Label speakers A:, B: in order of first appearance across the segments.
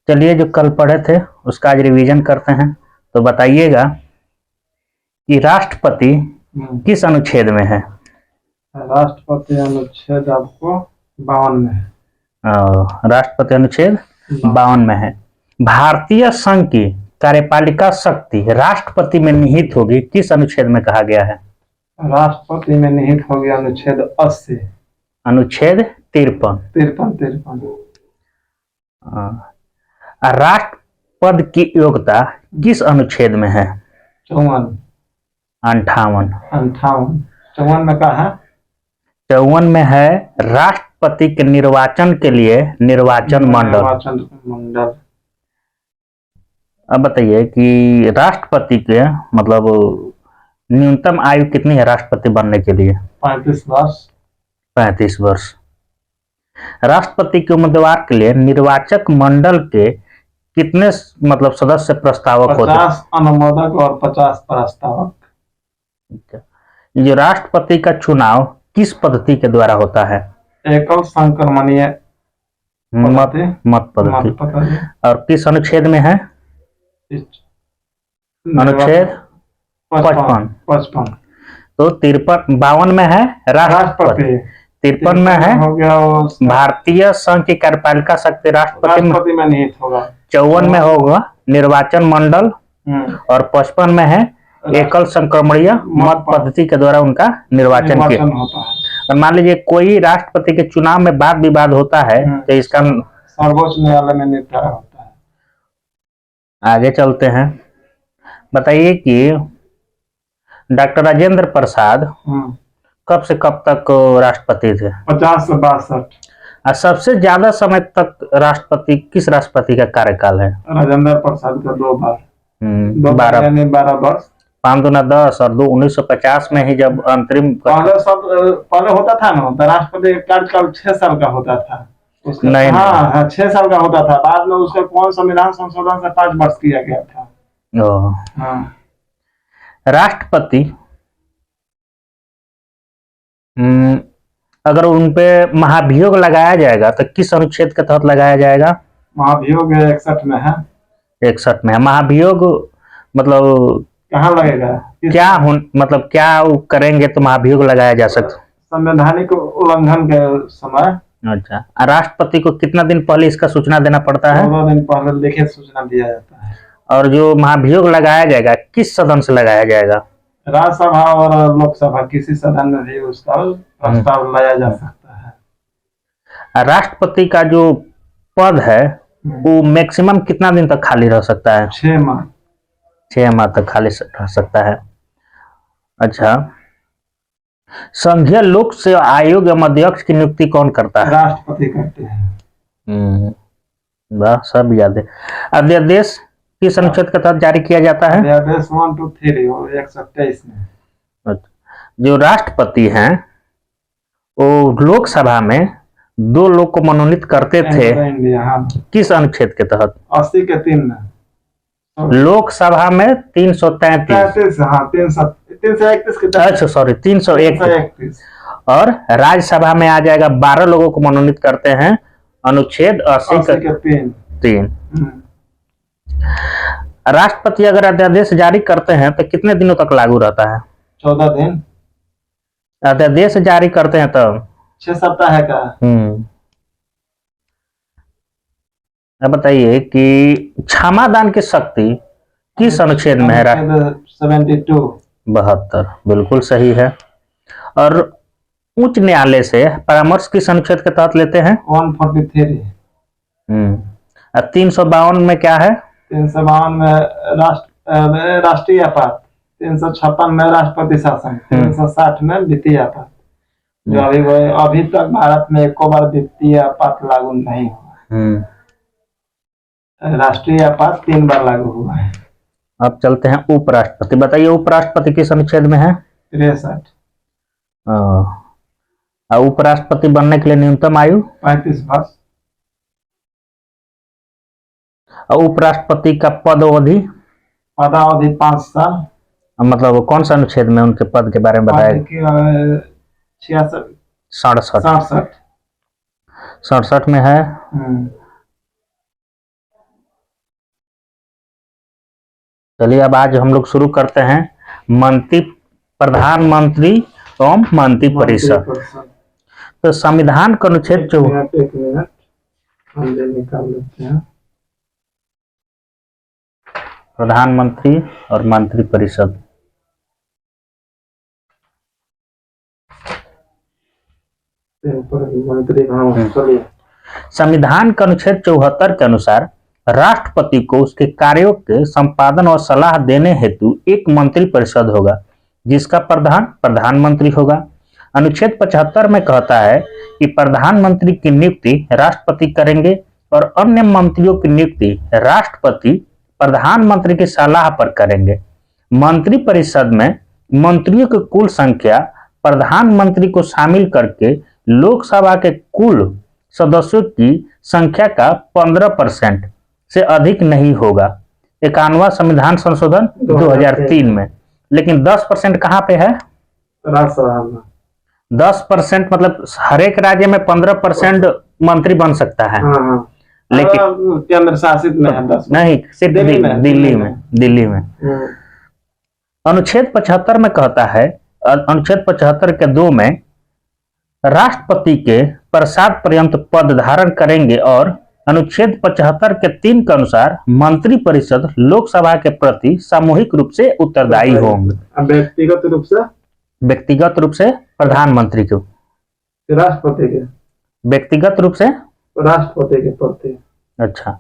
A: चलिए, जो कल पढ़े थे उसका आज रिवीजन करते हैं। तो बताइएगा कि राष्ट्रपति किस अनुच्छेद में है।
B: राष्ट्रपति अनुच्छेद आपको 52 में है।
A: राष्ट्रपति अनुच्छेद 52 में है। भारतीय संघ की कार्यपालिका शक्ति राष्ट्रपति में निहित होगी, किस अनुच्छेद में कहा गया है।
B: राष्ट्रपति में निहित हो गया अनुच्छेद 80।
A: अनुच्छेद 53।
B: 53।
A: राष्ट्रपद की योग्यता किस अनुच्छेद में है।
B: 54।
A: 58।
B: 54 में कहा है।
A: 54 में है राष्ट्रपति के निर्वाचन के लिए निर्वाचन मंडल। अब बताइए कि राष्ट्रपति के मतलब न्यूनतम आयु कितनी है राष्ट्रपति बनने के लिए।
B: 35 वर्ष।
A: 35 वर्ष। राष्ट्रपति के उम्मीदवार के लिए निर्वाचक मंडल के कितने मतलब सदस्य प्रस्तावक होते हैं।
B: 50 अनुमोदक और 50 प्रस्तावक।
A: जो राष्ट्रपति का चुनाव किस पद्धति के द्वारा होता है।
B: एकल संक्रमणीय
A: मत पद्धति। और किस अनुच्छेद में है। अनुच्छेद 55। तो 52 में है राष्ट्रपति। 53 में है
B: हो गया
A: भारतीय संघ की कार्यपालिका शक्ति राष्ट्रपति
B: में निहित होगा।
A: 54 में होगा निर्वाचन मंडल और 55 में है एकल संक्रमणीय मत पद्धति के द्वारा उनका निर्वाचन किया
B: होता है।
A: और मान लीजिए कोई राष्ट्रपति के चुनाव में वाद विवाद होता है तो इसका
B: सर्वोच्च न्यायालय में निपटारा होता है।
A: आगे चलते हैं। बताइए कि डॉक्टर राजेंद्र प्रसाद कब से कब तक राष्ट्रपति थे।
B: 50 से 62।
A: और सबसे ज्यादा समय तक राष्ट्रपति किस राष्ट्रपति का कार्यकाल है।
B: राजेंद्र प्रसाद का 2 बार। 12 वर्ष।
A: 5 दूना 10 और 2 1950 में ही जब अंतरिम
B: पहले होता था ना राष्ट्रपति कार्यकाल 6 साल का होता था।
A: नहीं,
B: हाँ 6 साल का होता था। बाद में उसका कौन संविधान संशोधन से 5 वर्ष किया गया था।
A: राष्ट्रपति अगर उनपे महाभियोग लगाया जाएगा तो किस अनुच्छेद के तहत लगाया जाएगा।
B: महाभियोग 61 में है।
A: 61 में है। महाभियोग मतलब
B: कहाँ लगेगा।
A: क्या मतलब क्या करेंगे तो महाभियोग लगाया जा सकता।
B: संवैधानिक उल्लंघन के समय।
A: अच्छा, राष्ट्रपति को कितना दिन पहले इसका सूचना देना पड़ता है।
B: 14 दिन पहले लिखित सूचना दिया जाता है। और
A: जो महाभियोग लगाया जाएगा किस सदन से लगाया जाएगा।
B: राज्यसभा और लोकसभा किसी सदन में भी उसका प्रस्ताव लाया जा सकता है।
A: राष्ट्रपति का जो पद है वो मैक्सिमम कितना दिन तक खाली रह सकता है।
B: 6 माह।
A: 6 माह तक खाली रह सकता है। अच्छा, संघीय लोक सेवा आयोग एवं अध्यक्ष की नियुक्ति कौन करता है।
B: राष्ट्रपति करते हैं।
A: सब याद है। अध्यादेश किस अनुच्छेद के तहत जारी किया जाता है।
B: अध्यादेश 1, 2, 3 और 123 में।
A: जो राष्ट्रपति हैं वो लोकसभा में 2 लोग को मनोनीत करते थे किस अनुच्छेद के तहत।
B: 80 के 3 में।
A: लोकसभा में 333।
B: हाँ 331 के तहत।
A: अच्छा सॉरी 331। और राज्यसभा में आ जाएगा 12 लोगों को मनोनीत करते हैं अनुच्छेद 80 के 3। राष्ट्रपति अगर अध्यादेश जारी करते हैं तो कितने दिनों तक लागू रहता है।
B: 14 दिन।
A: अध्यादेश जारी करते हैं तब
B: 6 सप्ताह का।
A: अब बताइए कि क्षमादान की शक्ति किस अनुच्छेद में है।
B: 72।
A: 72 बिल्कुल सही है। और उच्च न्यायालय से परामर्श किस अनुच्छेद के तहत लेते हैं।
B: 143।
A: 352 में क्या है।
B: 352 में राष्ट्रीय आपात। 356 में राष्ट्रपति शासन। 360 में वित्तीय आपात। जो अभी तक भारत में एको बार वित्तीय आपात लागू नहीं हुआ। राष्ट्रीय आपात 3 बार लागू हुआ है।
A: अब चलते हैं उपराष्ट्रपति। बताइए उपराष्ट्रपति किस अनुच्छेद में है।
B: 63।
A: उपराष्ट्रपति बनने के लिए न्यूनतम आयु
B: 35 वर्ष।
A: उपराष्ट्रपति का पदावधि
B: 5 साल।
A: मतलब कौन सा अनुच्छेद में उनके पद के बारे में बताया। 67 में है। चलिए अब आज हम लोग शुरू करते हैं मंत्री प्रधानमंत्री एवं मंत्री परिषद। तो संविधान का अनुच्छेद जो
B: एक मिनट हम ये निकाल लेते हैं।
A: प्रधानमंत्री और मंत्री परिषद,
B: मंत्री, हाँ चलिए।
A: संविधान का अनुच्छेद 74 के अनुसार राष्ट्रपति को उसके कार्यों के संपादन और सलाह देने हेतु एक मंत्री परिषद होगा जिसका प्रधान प्रधानमंत्री होगा। अनुच्छेद 75 में कहता है कि प्रधानमंत्री की नियुक्ति राष्ट्रपति करेंगे और अन्य मंत्रियों की नियुक्ति राष्ट्रपति प्रधानमंत्री की सलाह पर करेंगे। मंत्री परिषद में मंत्रियों की कुल संख्या प्रधानमंत्री को शामिल करके लोकसभा के कुल सदस्यों की संख्या का 15% से अधिक नहीं होगा। 51वां संविधान संशोधन 2003 में। लेकिन 10% कहाँ पे है?
B: राज्यसभा में
A: 10% मतलब हर एक राज्य में 15% मंत्री बन सकता है।
B: हाँ।
A: लेकिन
B: केंद्र शासित में है 10।
A: नहीं, सिर्फ दिल्ली में। अनुच्छेद 75 में कहता है, अनुच्छेद 75 के 2 में राष्ट्रपति के प्रसाद पर्यंत पद धारण करेंगे और अनुच्छेद 75 के 3 के अनुसार मंत्री परिषद लोकसभा के प्रति सामूहिक रूप से उत्तरदायी होंगे। व्यक्तिगत रूप से प्रधानमंत्री को,
B: राष्ट्रपति के
A: व्यक्तिगत रूप से
B: राष्ट्रपति के प्रति।
A: अच्छा,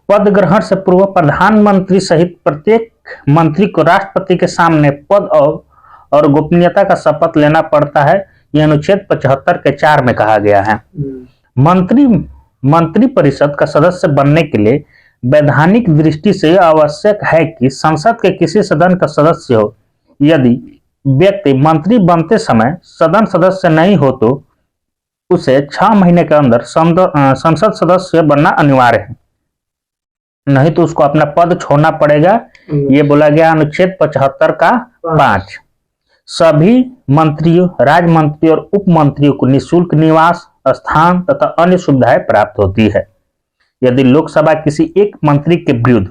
A: पद ग्रहण से पूर्व प्रधानमंत्री सहित प्रत्येक मंत्री को राष्ट्रपति के सामने पद और गोपनीयता का शपथ लेना पड़ता है। यह अनुच्छेद 75 के 4 में कहा गया है। मंत्री परिषद का सदस्य बनने के लिए वैधानिक दृष्टि से आवश्यक है कि संसद के किसी सदन का सदस्य हो। यदि व्यक्ति मंत्री बनते समय सदन सदस्य नहीं हो तो उसे 6 महीने के अंदर संसद सदस्य बनना अनिवार्य है, नहीं तो उसको अपना पद छोड़ना पड़ेगा। ये बोला गया अनुच्छेद 75 का 5। सभी मंत्रियों, राज्य मंत्री और उप मंत्रियों को निःशुल्क निवास स्थान तथा अन्य सुविधाएं प्राप्त होती है। यदि लोकसभा किसी एक मंत्री के विरुद्ध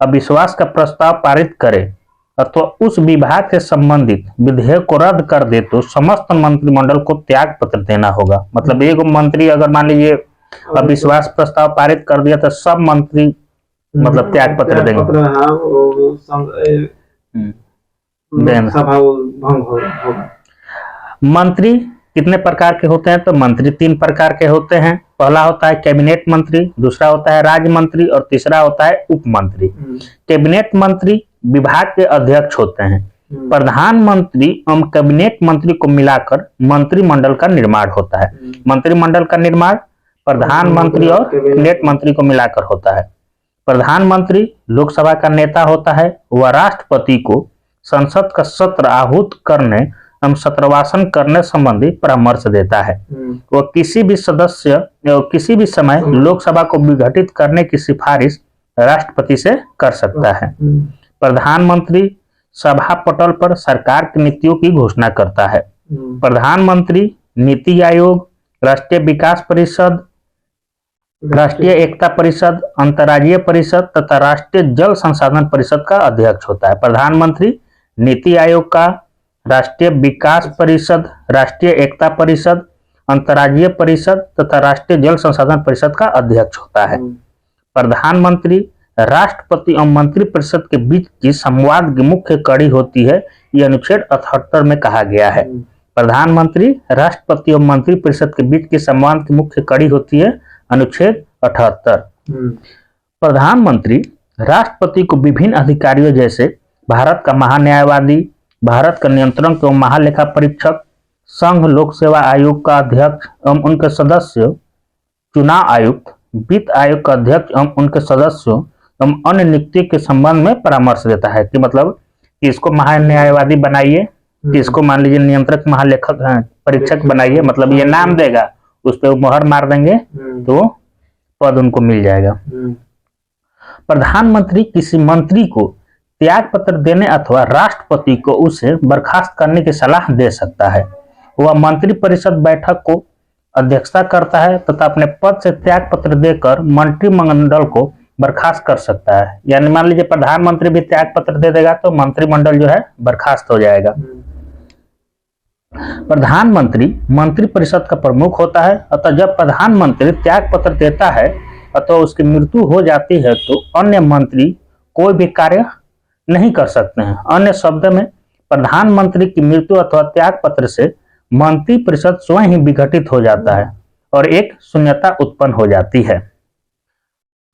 A: अविश्वास का प्रस्ताव पारित करे अथवा उस विभाग से संबंधित विधेयक को रद्द कर दे तो समस्त मंत्रिमंडल को त्याग पत्र देना होगा। मतलब एक मंत्री अगर मान लीजिए अविश्वास प्रस्ताव पारित कर दिया तो सब मंत्री मतलब त्याग पत्र देंगे। मंत्री कितने प्रकार के होते हैं? तो मंत्री 3 प्रकार के होते हैं। पहला होता है कैबिनेट मंत्री, दूसरा होता है राज्य मंत्री और तीसरा होता है उप मंत्री। कैबिनेट मंत्री विभाग के अध्यक्ष होते हैं। प्रधानमंत्री एवं कैबिनेट मंत्री को मिलाकर मंत्रिमंडल का निर्माण होता है। मंत्रिमंडल का निर्माण प्रधानमंत्री और कैबिनेट मंत्री को मिलाकर होता है। प्रधानमंत्री लोकसभा का नेता होता है। वह राष्ट्रपति को संसद का सत्र आहूत करने एवं सत्रवासन करने संबंधी परामर्श देता है। वह किसी भी समय लोकसभा को विघटित करने की सिफारिश राष्ट्रपति से कर सकता है। प्रधानमंत्री सभा पटल पर सरकार की नीतियों की घोषणा करता है। प्रधानमंत्री नीति आयोग, राष्ट्रीय विकास परिषद, राष्ट्रीय एकता परिषद, अंतर्राज्यीय परिषद तथा राष्ट्रीय जल संसाधन परिषद का अध्यक्ष होता है। प्रधानमंत्री नीति आयोग का, राष्ट्रीय विकास परिषद, राष्ट्रीय एकता परिषद, अंतर्राज्यीय परिषद तथा राष्ट्रीय जल संसाधन परिषद का अध्यक्ष होता है। प्रधानमंत्री राष्ट्रपति और मंत्री परिषद के बीच की संवाद की मुख्य कड़ी होती है। यह अनुच्छेद 78 में कहा गया है। प्रधानमंत्री राष्ट्रपति और मंत्री परिषद के बीच की संवाद की मुख्य कड़ी होती है, अनुच्छेद 78। प्रधानमंत्री राष्ट्रपति को विभिन्न अधिकारियों जैसे भारत का महान्यायवादी, भारत का नियंत्रण एवं महालेखा परीक्षक, संघ लोक सेवा आयोग का अध्यक्ष एवं उनके सदस्य, चुनाव आयुक्त, वित्त आयोग का अध्यक्ष एवं उनके सदस्यों एवं अन्य नियुक्ति के संबंध में परामर्श देता है कि मतलब इसको महान्यायवादी बनाइए, इसको मान लीजिए नियंत्रक महालेखक परीक्षक बनाइए, मतलब ये नाम देगा, उस पर मोहर मार देंगे तो पद उनको मिल जाएगा। प्रधानमंत्री किसी मंत्री को त्याग पत्र देने अथवा राष्ट्रपति को उसे बर्खास्त करने की सलाह दे सकता है। वह मंत्री परिषद बैठक को अध्यक्षता करता है तथा अपने पद से त्याग पत्र देकर मंत्रिमंडल को बर्खास्त कर सकता है। यानी मान लीजिए प्रधानमंत्री भी त्याग पत्र दे देगा तो मंत्रिमंडल जो है बर्खास्त हो जाएगा। प्रधानमंत्री मंत्री परिषद का प्रमुख होता है, अतः जब प्रधानमंत्री त्याग पत्र देता है अथवा उसकी मृत्यु हो जाती है तो अन्य मंत्री कोई भी कार्य नहीं कर सकते हैं। अन्य शब्द में प्रधानमंत्री की मृत्यु अथवा त्याग पत्र से मंत्री परिषद स्वयं ही विघटित हो जाता है और एक शून्यता उत्पन्न हो जाती है।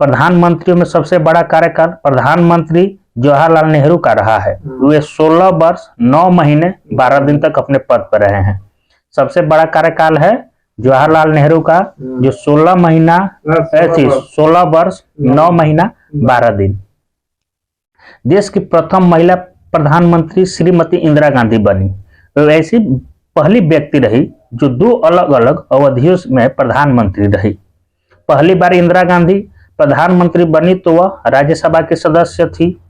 A: प्रधानमंत्रियों में सबसे बड़ा कार्यकाल प्रधानमंत्री जवाहरलाल नेहरू का रहा है। वे 16 वर्ष 9 महीने 12 दिन तक अपने पद पर रहे हैं। सबसे बड़ा कार्यकाल है जवाहरलाल नेहरू का, जो 16 वर्ष 9 महीना 12 दिन। देश की प्रथम महिला प्रधानमंत्री श्रीमती इंदिरा गांधी बनी। वे ऐसी पहली व्यक्ति रही जो 2 अलग अलग अवधियों में प्रधानमंत्री रही। पहली बार इंदिरा गांधी प्रधानमंत्री बनी तो वह राज्यसभा के सदस्य थी।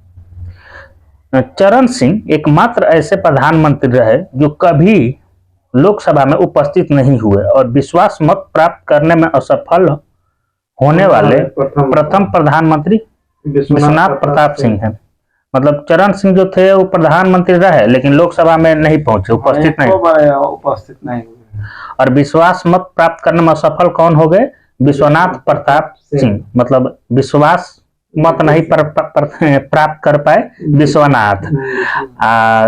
A: चरण सिंह एकमात्र ऐसे प्रधानमंत्री रहे जो कभी लोकसभा में उपस्थित नहीं हुए और विश्वास मत प्राप्त करने में असफल होने वाले प्रथम प्रधानमंत्री विश्वनाथ प्रताप सिंह हैं। मतलब चरण सिंह जो थे वो प्रधानमंत्री रहे लेकिन लोकसभा में नहीं पहुंचे, उपस्थित नहीं हुए। और विश्वास मत प्राप्त करने में असफल कौन हो गए? विश्वनाथ प्रताप सिंह। मतलब विश्वास मत नहीं प्राप्त कर पाए विश्वनाथ,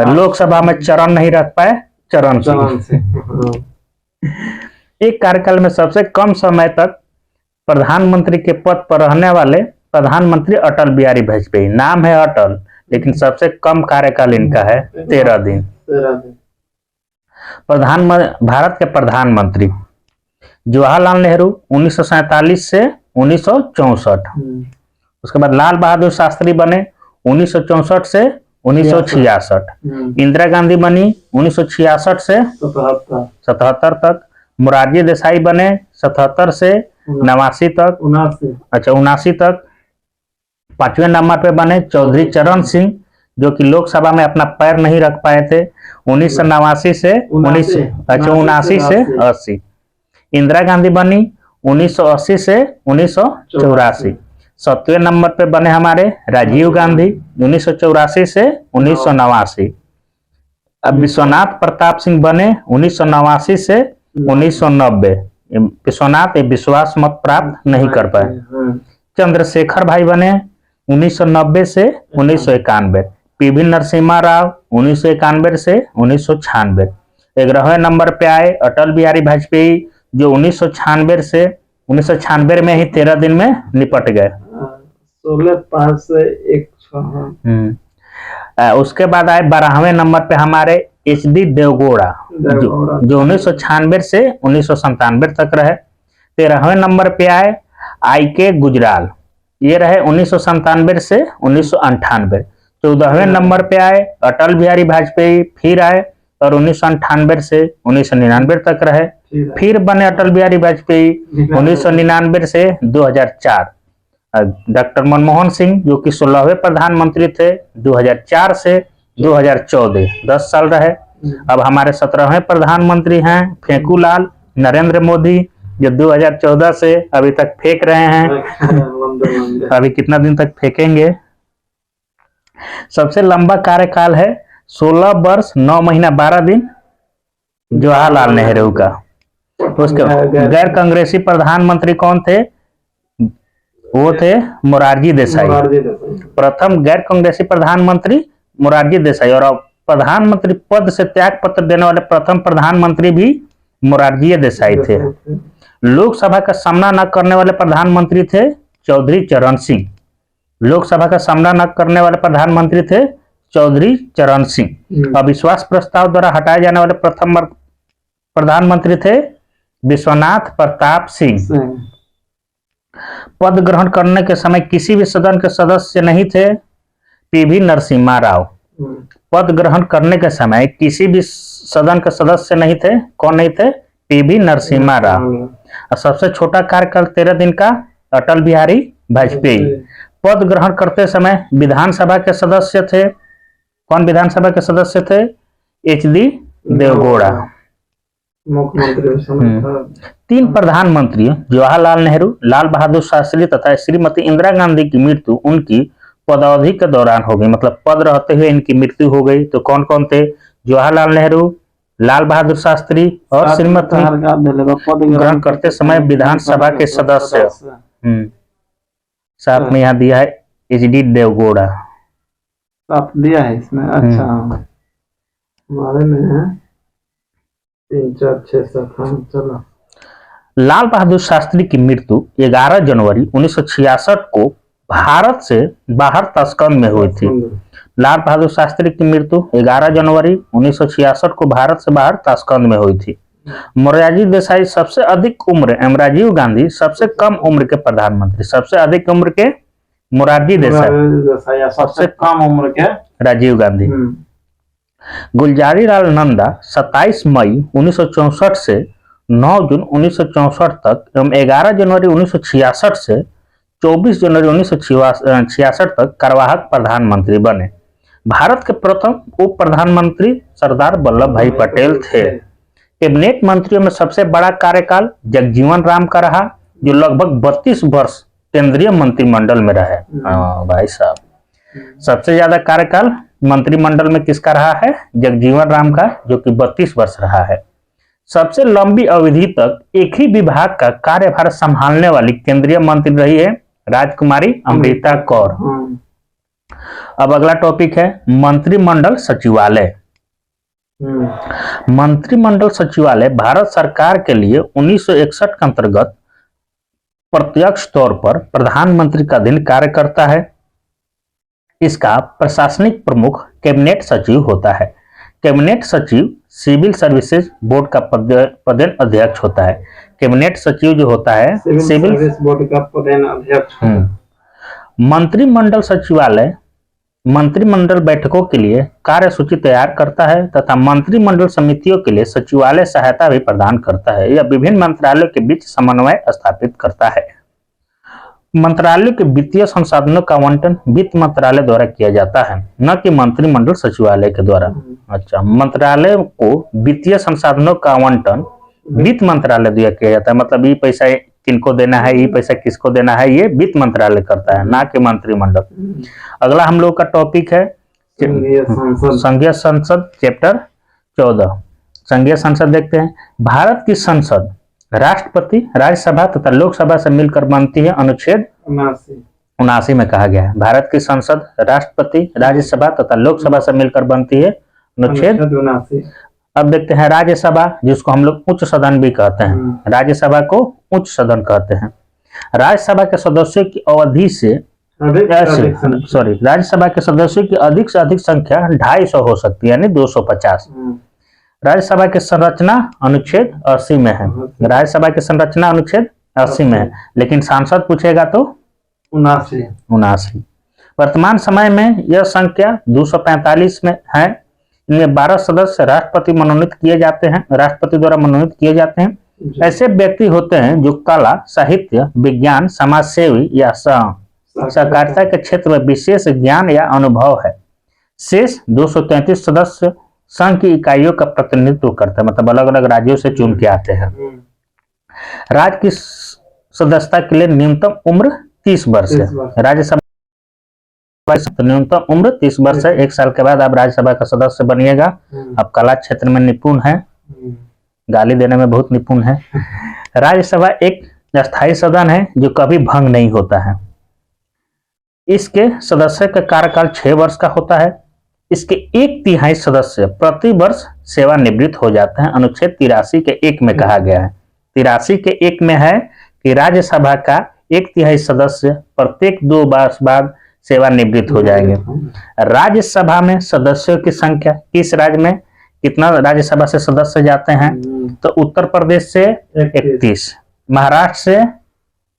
A: लोकसभा में चरण नहीं रख पाए चरण सिंह। एक कार्यकाल में सबसे कम समय तक प्रधानमंत्री के पद पर रहने वाले प्रधानमंत्री अटल बिहारी वाजपेयी। नाम है अटल लेकिन सबसे कम कार्यकाल इनका है 13 दिन। भारत के प्रधानमंत्री जवाहरलाल नेहरू 1947 से 1964। उसके बाद लाल बहादुर शास्त्री बने 1964 से 1966। इंदिरा गांधी बनी 1966 से 77 तक। मोरारजी देसाई बने 77 से 89 तक। अच्छा 79 तक। 5वें नंबर पे बने चौधरी चरण सिंह जो कि लोकसभा में अपना पैर नहीं रख पाए थे 1989 से 79 से 80। इंदिरा गांधी बनी 1980 से 1984। 7वें नंबर पे बने हमारे राजीव गांधी 1984 से 1989। अब विश्वनाथ प्रताप सिंह बने 1989 से 1990। विश्वनाथ विश्वास मत प्राप्त नहीं कर पाए। चंद्रशेखर भाई बने 1990 से 1991। पीवी नरसिम्हा राव 1991 से 1996। 11वें नंबर पे आए अटल बिहारी वाजपेयी जो 1996 में ही 13 दिन में निपट गए।
B: 16/5 से 1।
A: उसके बाद आए 12वें नंबर पे हमारे HD देवगौड़ा जो 1996 से 1997 तक रहे। 13वें नंबर पे आए IK गुजराल, ये रहे 1997 से 1998। 14वें नंबर पे आए अटल बिहारी वाजपेयी, फिर आए और 1998 से 1999 तक रहे। फिर बने अटल बिहारी वाजपेयी 1999 से 2004। डॉक्टर मनमोहन सिंह जो कि 16वें प्रधानमंत्री थे 2004 से 2014, 10 साल रहे। अब हमारे 17वें प्रधानमंत्री हैं फेंकूलाल नरेंद्र मोदी जो 2014 से अभी तक फेंक रहे हैं। अभी कितना दिन तक फेंकेंगे। सबसे लंबा कार्यकाल है 16 वर्ष 9 महीना 12 दिन जवाहरलाल नेहरू का। उसके गैर कांग्रेसी प्रधानमंत्री कौन थे? वो थे मोरारजी देसाई। प्रथम गैर कांग्रेसी प्रधानमंत्री मोरारजी देसाई और प्रधानमंत्री पद से त्याग पत्र देने वाले प्रथम प्रधानमंत्री भी मोरारजी देसाई थे। लोकसभा का सामना न करने वाले प्रधानमंत्री थे चौधरी चरण सिंह। लोकसभा का सामना न करने वाले प्रधानमंत्री थे चौधरी चरण सिंह। अविश्वास प्रस्ताव द्वारा हटाए जाने वाले प्रथम प्रधानमंत्री थे विश्वनाथ प्रताप सिंह। पद ग्रहण करने के समय किसी भी सदन के सदस्य नहीं थे पीवी नरसिम्हा राव। पद ग्रहण करने के समय किसी भी सदन के सदस्य नहीं थे। कौन नहीं थे? पीवी नरसिम्हा राव। और सबसे छोटा कार्यकाल 13 दिन का अटल बिहारी वाजपेयी। पद ग्रहण करते समय विधानसभा के सदस्य थे। कौन विधानसभा के सदस्य थे? HD देवगौड़ा।
B: मुख्यमंत्री
A: तीन प्रधानमंत्रियों जवाहरलाल नेहरू, लाल बहादुर शास्त्री तथा श्रीमती इंदिरा गांधी की मृत्यु उनकी पदावधि के दौरान हो गई, मतलब पद रहते हुए इनकी मृत्यु हो गई। तो कौन कौन थे? जवाहरलाल नेहरू, लाल बहादुर शास्त्री और श्रीमती ग्रहण करते समय विधानसभा के सदस्य। साथ में यहाँ दिया है HD देवगौड़ा।
B: साथ दिया है इसमें, अच्छा हमारे में है 3 4 6 7। चलो।
A: लाल बहादुर शास्त्री की मृत्यु 11 जनवरी 1966 को भारत से बाहर ताशकंद में हुई थी। लाल बहादुर शास्त्री की मृत्यु 11 जनवरी 1966 को भारत से बाहर ताशकंद में हुई थी। मोरारजी देसाई सबसे अधिक उम्र एवं राजीव गांधी सबसे कम उम्र के प्रधानमंत्री। सबसे अधिक उम्र के मोरारजी देसाई,
B: सबसे कम उम्र के
A: राजीव गांधी। गुलजारी लाल नंदा 27 मई 1964 से 9 जून 1964 तक एवं 11 जनवरी 1966 से 24 जनवरी 1966 तक कार्यवाहक प्रधानमंत्री बने। भारत के प्रथम उप प्रधानमंत्री सरदार वल्लभ भाई पटेल थे। कैबिनेट मंत्रियों में सबसे बड़ा कार्यकाल जगजीवन राम का रहा, जो लगभग 32 वर्ष केंद्रीय मंत्रिमंडल में रहे। भाई साहब, सबसे ज्यादा कार्यकाल मंत्रिमंडल में किसका रहा है? जगजीवन राम का, जो कि 32 वर्ष रहा है। सबसे लंबी अवधि तक एक ही विभाग का कार्यभार संभालने वाली केंद्रीय मंत्री रही है राजकुमारी अमृता कौर। अब अगला टॉपिक है मंत्रिमंडल सचिवालय। मंत्रिमंडल सचिवालय भारत सरकार के लिए 1961 के अंतर्गत प्रत्यक्ष तौर पर प्रधानमंत्री का अधीन कार्य करता है। इसका प्रशासनिक प्रमुख कैबिनेट सचिव होता है। कैबिनेट सचिव सिविल सर्विसेज बोर्ड का पदेन अध्यक्ष होता है। कैबिनेट सचिव जो होता है सिविल सर्विस
B: बोर्ड का पदेन अध्यक्ष।
A: मंत्रिमंडल सचिवालय मंत्रिमंडल बैठकों के लिए कार्यसूची तैयार करता है तथा मंत्रिमंडल समितियों के लिए सचिवालय सहायता भी प्रदान करता है। यह विभिन्न मंत्रालयों के बीच समन्वय स्थापित करता है। मंत्रालयों के वित्तीय संसाधनों का आवंटन वित्त मंत्रालय द्वारा किया जाता है, न कि मंत्रिमंडल सचिवालय के द्वारा। अच्छा, मंत्रालय को वित्तीय संसाधनों का आवंटन वित्त मंत्रालय द्वारा किया जाता है, मतलब ये पैसा किनको देना है, ये पैसा किसको देना है, ये वित्त मंत्रालय करता है, ना कि मंत्रिमंडल। अगला हम लोग का टॉपिक है संघीय संसद, चैप्टर 14 संघीय संसद। देखते हैं, भारत की संसद राष्ट्रपति, राज्यसभा तथा लोकसभा से मिलकर बनती है। अनुच्छेद 79 में कहा गया है भारत की संसद राष्ट्रपति, राज्यसभा तथा लोकसभा से मिलकर बनती है। अनुच्छेद 79। अब देखते हैं राज्यसभा, जिसको हम लोग उच्च सदन भी कहते हैं। राज्यसभा को उच्च सदन कहते हैं। राज्यसभा के सदस्यों की अवधि से राज्यसभा के सदस्यों की अधिक से अधिक संख्या 250 हो सकती है, यानी 250। राज्यसभा की संरचना अनुच्छेद 80 में है। राज्यसभा की संरचना अनुच्छेद 80 में है, लेकिन सांसद पूछेगा तो 79। वर्तमान समय में यह संख्या 245 में है। इनमें 12 सदस्य राष्ट्रपति मनोनीत किए जाते हैं, राष्ट्रपति द्वारा मनोनीत किए जाते हैं। ऐसे व्यक्ति होते हैं जो कला, साहित्य, विज्ञान, समाज सेवी या सहकारिता के क्षेत्र में विशेष ज्ञान या अनुभव है। शेष 233 सदस्य संघ की इकाइयों का प्रतिनिधित्व करते हैं, मतलब अलग अलग राज्यों से चुन के आते हैं। राज्य की सदस्यता के लिए न्यूनतम उम्र 30 वर्ष है। राज्यसभा न्यूनतम उम्र 30 वर्ष है। 1 साल के बाद आप राज्यसभा का सदस्य बनिएगा। आप कला क्षेत्र में निपुण है, गाली देने में बहुत निपुण है। राज्यसभा एक अस्थायी सदन है जो कभी भंग नहीं होता है। इसके सदस्य का कार्यकाल 6 वर्ष का होता है। इसके 1/3 सदस्य प्रति वर्ष सेवानिवृत्त हो जाते हैं। अनुच्छेद 83 के 1 में कहा गया है। 83 के 1 में है कि राज्यसभा का 1/3 सदस्य प्रत्येक 2 वर्ष बाद सेवानिवृत्त हो जाएंगे। राज्यसभा में सदस्यों की संख्या, किस राज्य में कितना राज्यसभा से सदस्य जाते हैं? तो उत्तर प्रदेश से 31, महाराष्ट्र से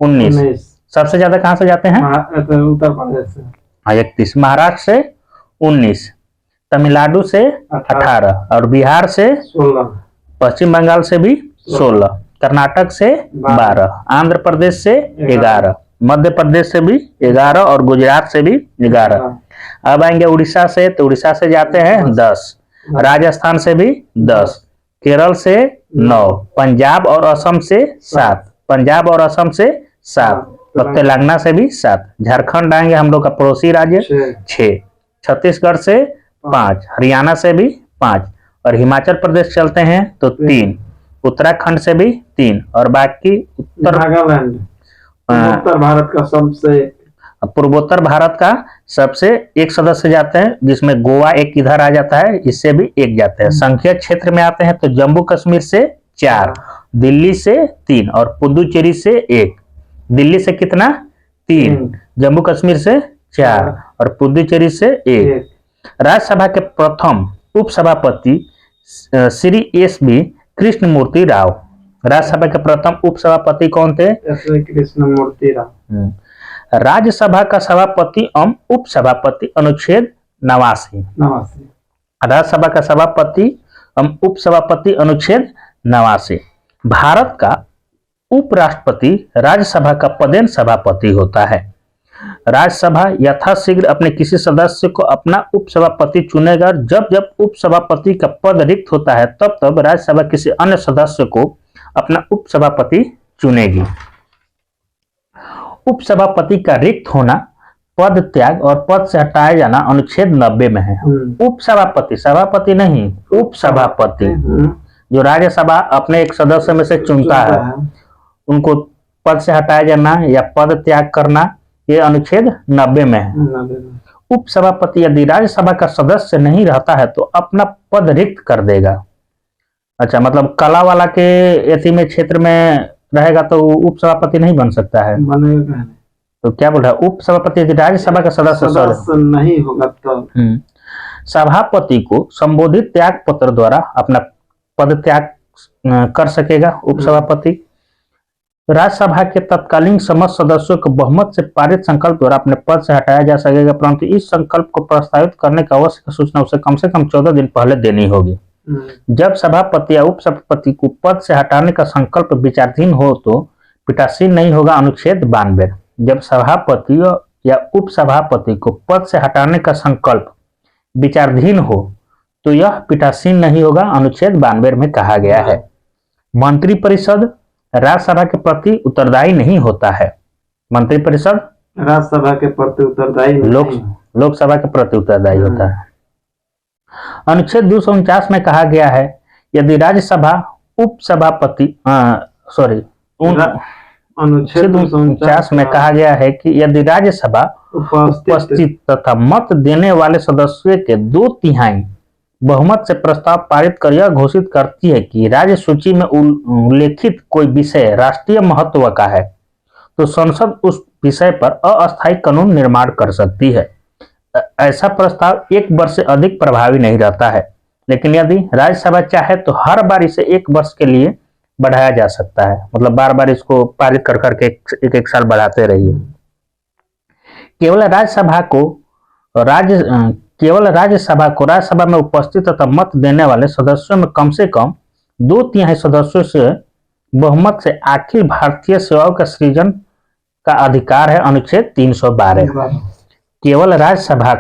A: 19। सबसे ज्यादा कहां से जाते हैं?
B: उत्तर प्रदेश से
A: 31, महाराष्ट्र से 19, तमिलनाडु से 18 और बिहार से 16, पश्चिम बंगाल से भी 16, कर्नाटक से 12, आंध्र प्रदेश से 11, मध्य प्रदेश से भी 11 और गुजरात से भी 11। अब आएंगे उड़ीसा से, तो उड़ीसा से जाते हैं 10, राजस्थान से भी 10, केरल से 9, पंजाब और असम से 7, पंजाब और असम से 7, और तेलंगाना से भी 7, झारखंड आएंगे हम लोग का पड़ोसी राज्य 6, छत्तीसगढ़ से 5, हरियाणा से भी 5, और हिमाचल प्रदेश चलते हैं तो 3, उत्तराखंड से भी 3, और बाकी
B: नागालैंड उत्तर भारत का सबसे
A: पूर्वोत्तर भारत का सबसे एक सदस्य जाते हैं, जिसमें गोवा एक इधर आ जाता है, इससे भी एक जाते हैं। संघीय क्षेत्र में आते हैं तो जम्मू कश्मीर से 4, दिल्ली से 3, और पुदुचेरी से 1। दिल्ली से कितना? 3, जम्मू कश्मीर से 4, और पुदुचेरी से 1। राज्यसभा के प्रथम उपसभापति श्री एस.बी. कृष्णमूर्ति राव। राज्यसभा के प्रथम उपसभापति कौन थे?
B: कृष्णमूर्ति राव।
A: राज्यसभा का सभापति एवं उपसभापति अनुच्छेद 89। राज्यसभा का सभापति एवं उपसभापति अनुच्छेद 89। भारत का उपराष्ट्रपति राज्यसभा का पदेन सभापति होता है। राज्यसभा यथाशीघ्र अपने किसी सदस्य को अपना उपसभापति चुनेगा। जब जब उपसभापति का पद रिक्त होता है तब तब राज्यसभा किसी अन्य सदस्य को अपना उपसभापति चुनेगी। उपसभापति का रिक्त होना, पद त्याग और पद से हटाया जाना अनुच्छेद 90 में है। उपसभापति, सभापति नहीं, उपसभापति जो राज्यसभा अपने एक सदस्य में से चुनता है, उनको पद से हटाया जाना या पद त्याग करना, ये अनुच्छेद 90 में है। उपसभापति यदि राज्यसभा का सदस्य नहीं रहता है तो अपना पद रिक्त कर देगा। अच्छा, मतलब कला वाला के एथी में क्षेत्र में रहेगा तो उपसभापति नहीं बन सकता है।
B: बनेगा
A: तो क्या बोल रहा है? उपसभापति यदि राज्यसभा का सदस्य
B: नहीं होगा तो
A: सभापति को संबोधित त्याग पत्र द्वारा अपना पद त्याग कर सकेगा उपसभापति। राज्यसभा के तत्कालीन समस्त सदस्यों को बहुमत से पारित संकल्प द्वारा अपने पद से हटाया जा सकेगा, परंतु इस संकल्प को प्रस्तावित करने का आवश्यक सूचना उसे कम से कम 14 दिन पहले देनी होगी। जब सभापति या उपसभापति को पद से हटाने का संकल्प विचाराधीन हो तो पीठासीन नहीं होगा, अनुच्छेद 92। जब सभापति या उपसभापति को पद से हटाने का संकल्प विचाराधीन हो तो यह पीठासीन नहीं होगा, अनुच्छेद 92 में कहा गया है। मंत्रिपरिषद राज्यसभा के प्रति उत्तरदायी नहीं होता है। मंत्रिपरिषद
B: राज्यसभा के प्रति उत्तरदायी,
A: लोकसभा के प्रति उत्तरदायी होता है। अनुच्छेद 249 में कहा गया है यदि राज्यसभा उपसभापति अनुच्छेद 249 में कहा गया है कि यदि राज्यसभा उपस्थित तथा मत देने वाले सदस्यों के 2/3 बहुमत से प्रस्ताव पारित कर यह घोषित करती है कि राज्य सूची में उल्लेखित कोई विषय राष्ट्रीय महत्व का है तो संसद उस विषय पर अस्थायी कानून निर्माण कर सकती है। ऐसा प्रस्ताव 1 वर्ष से अधिक प्रभावी नहीं रहता है, लेकिन यदि राज्यसभा चाहे तो हर बार इसे 1 वर्ष के लिए बढ़ाया जा सकता है। मतलब बार बार इसको पारित कर करके एक साल बढ़ाते रहिए। केवल राज्यसभा को राज्यसभा में उपस्थित तथा मत देने वाले सदस्यों में कम से कम 2/3 सदस्यों से बहुमत से अखिल भारतीय सेवाओं का सृजन का अधिकार है, अनुच्छेद 312। केवल राज्यसभा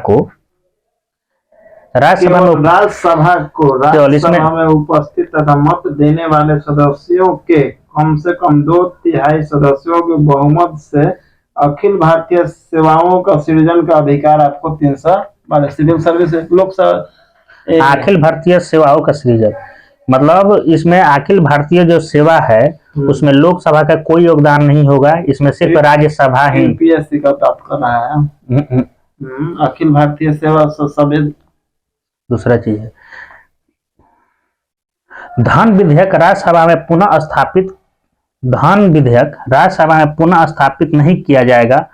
A: में
B: उपस्थित तथा मत देने वाले सदस्यों के कम से कम 2/3 सदस्यों के बहुमत से अखिल भारतीय सेवाओं का सृजन का अधिकार आपको 312 सिविल सर्विस लोकसभा
A: अखिल भारतीय सेवाओं का सृजन, मतलब इसमें अखिल भारतीय जो सेवा है उसमें लोकसभा का कोई योगदान नहीं होगा, इसमें सिर्फ राज्यसभा ही
B: यूपीएससी का प्राप्त कर रहा है। अखिल भारतीय सेवा सब
A: दूसरा चीज है। धन विधेयक राज्यसभा में पुनः स्थापित नहीं किया जाएगा,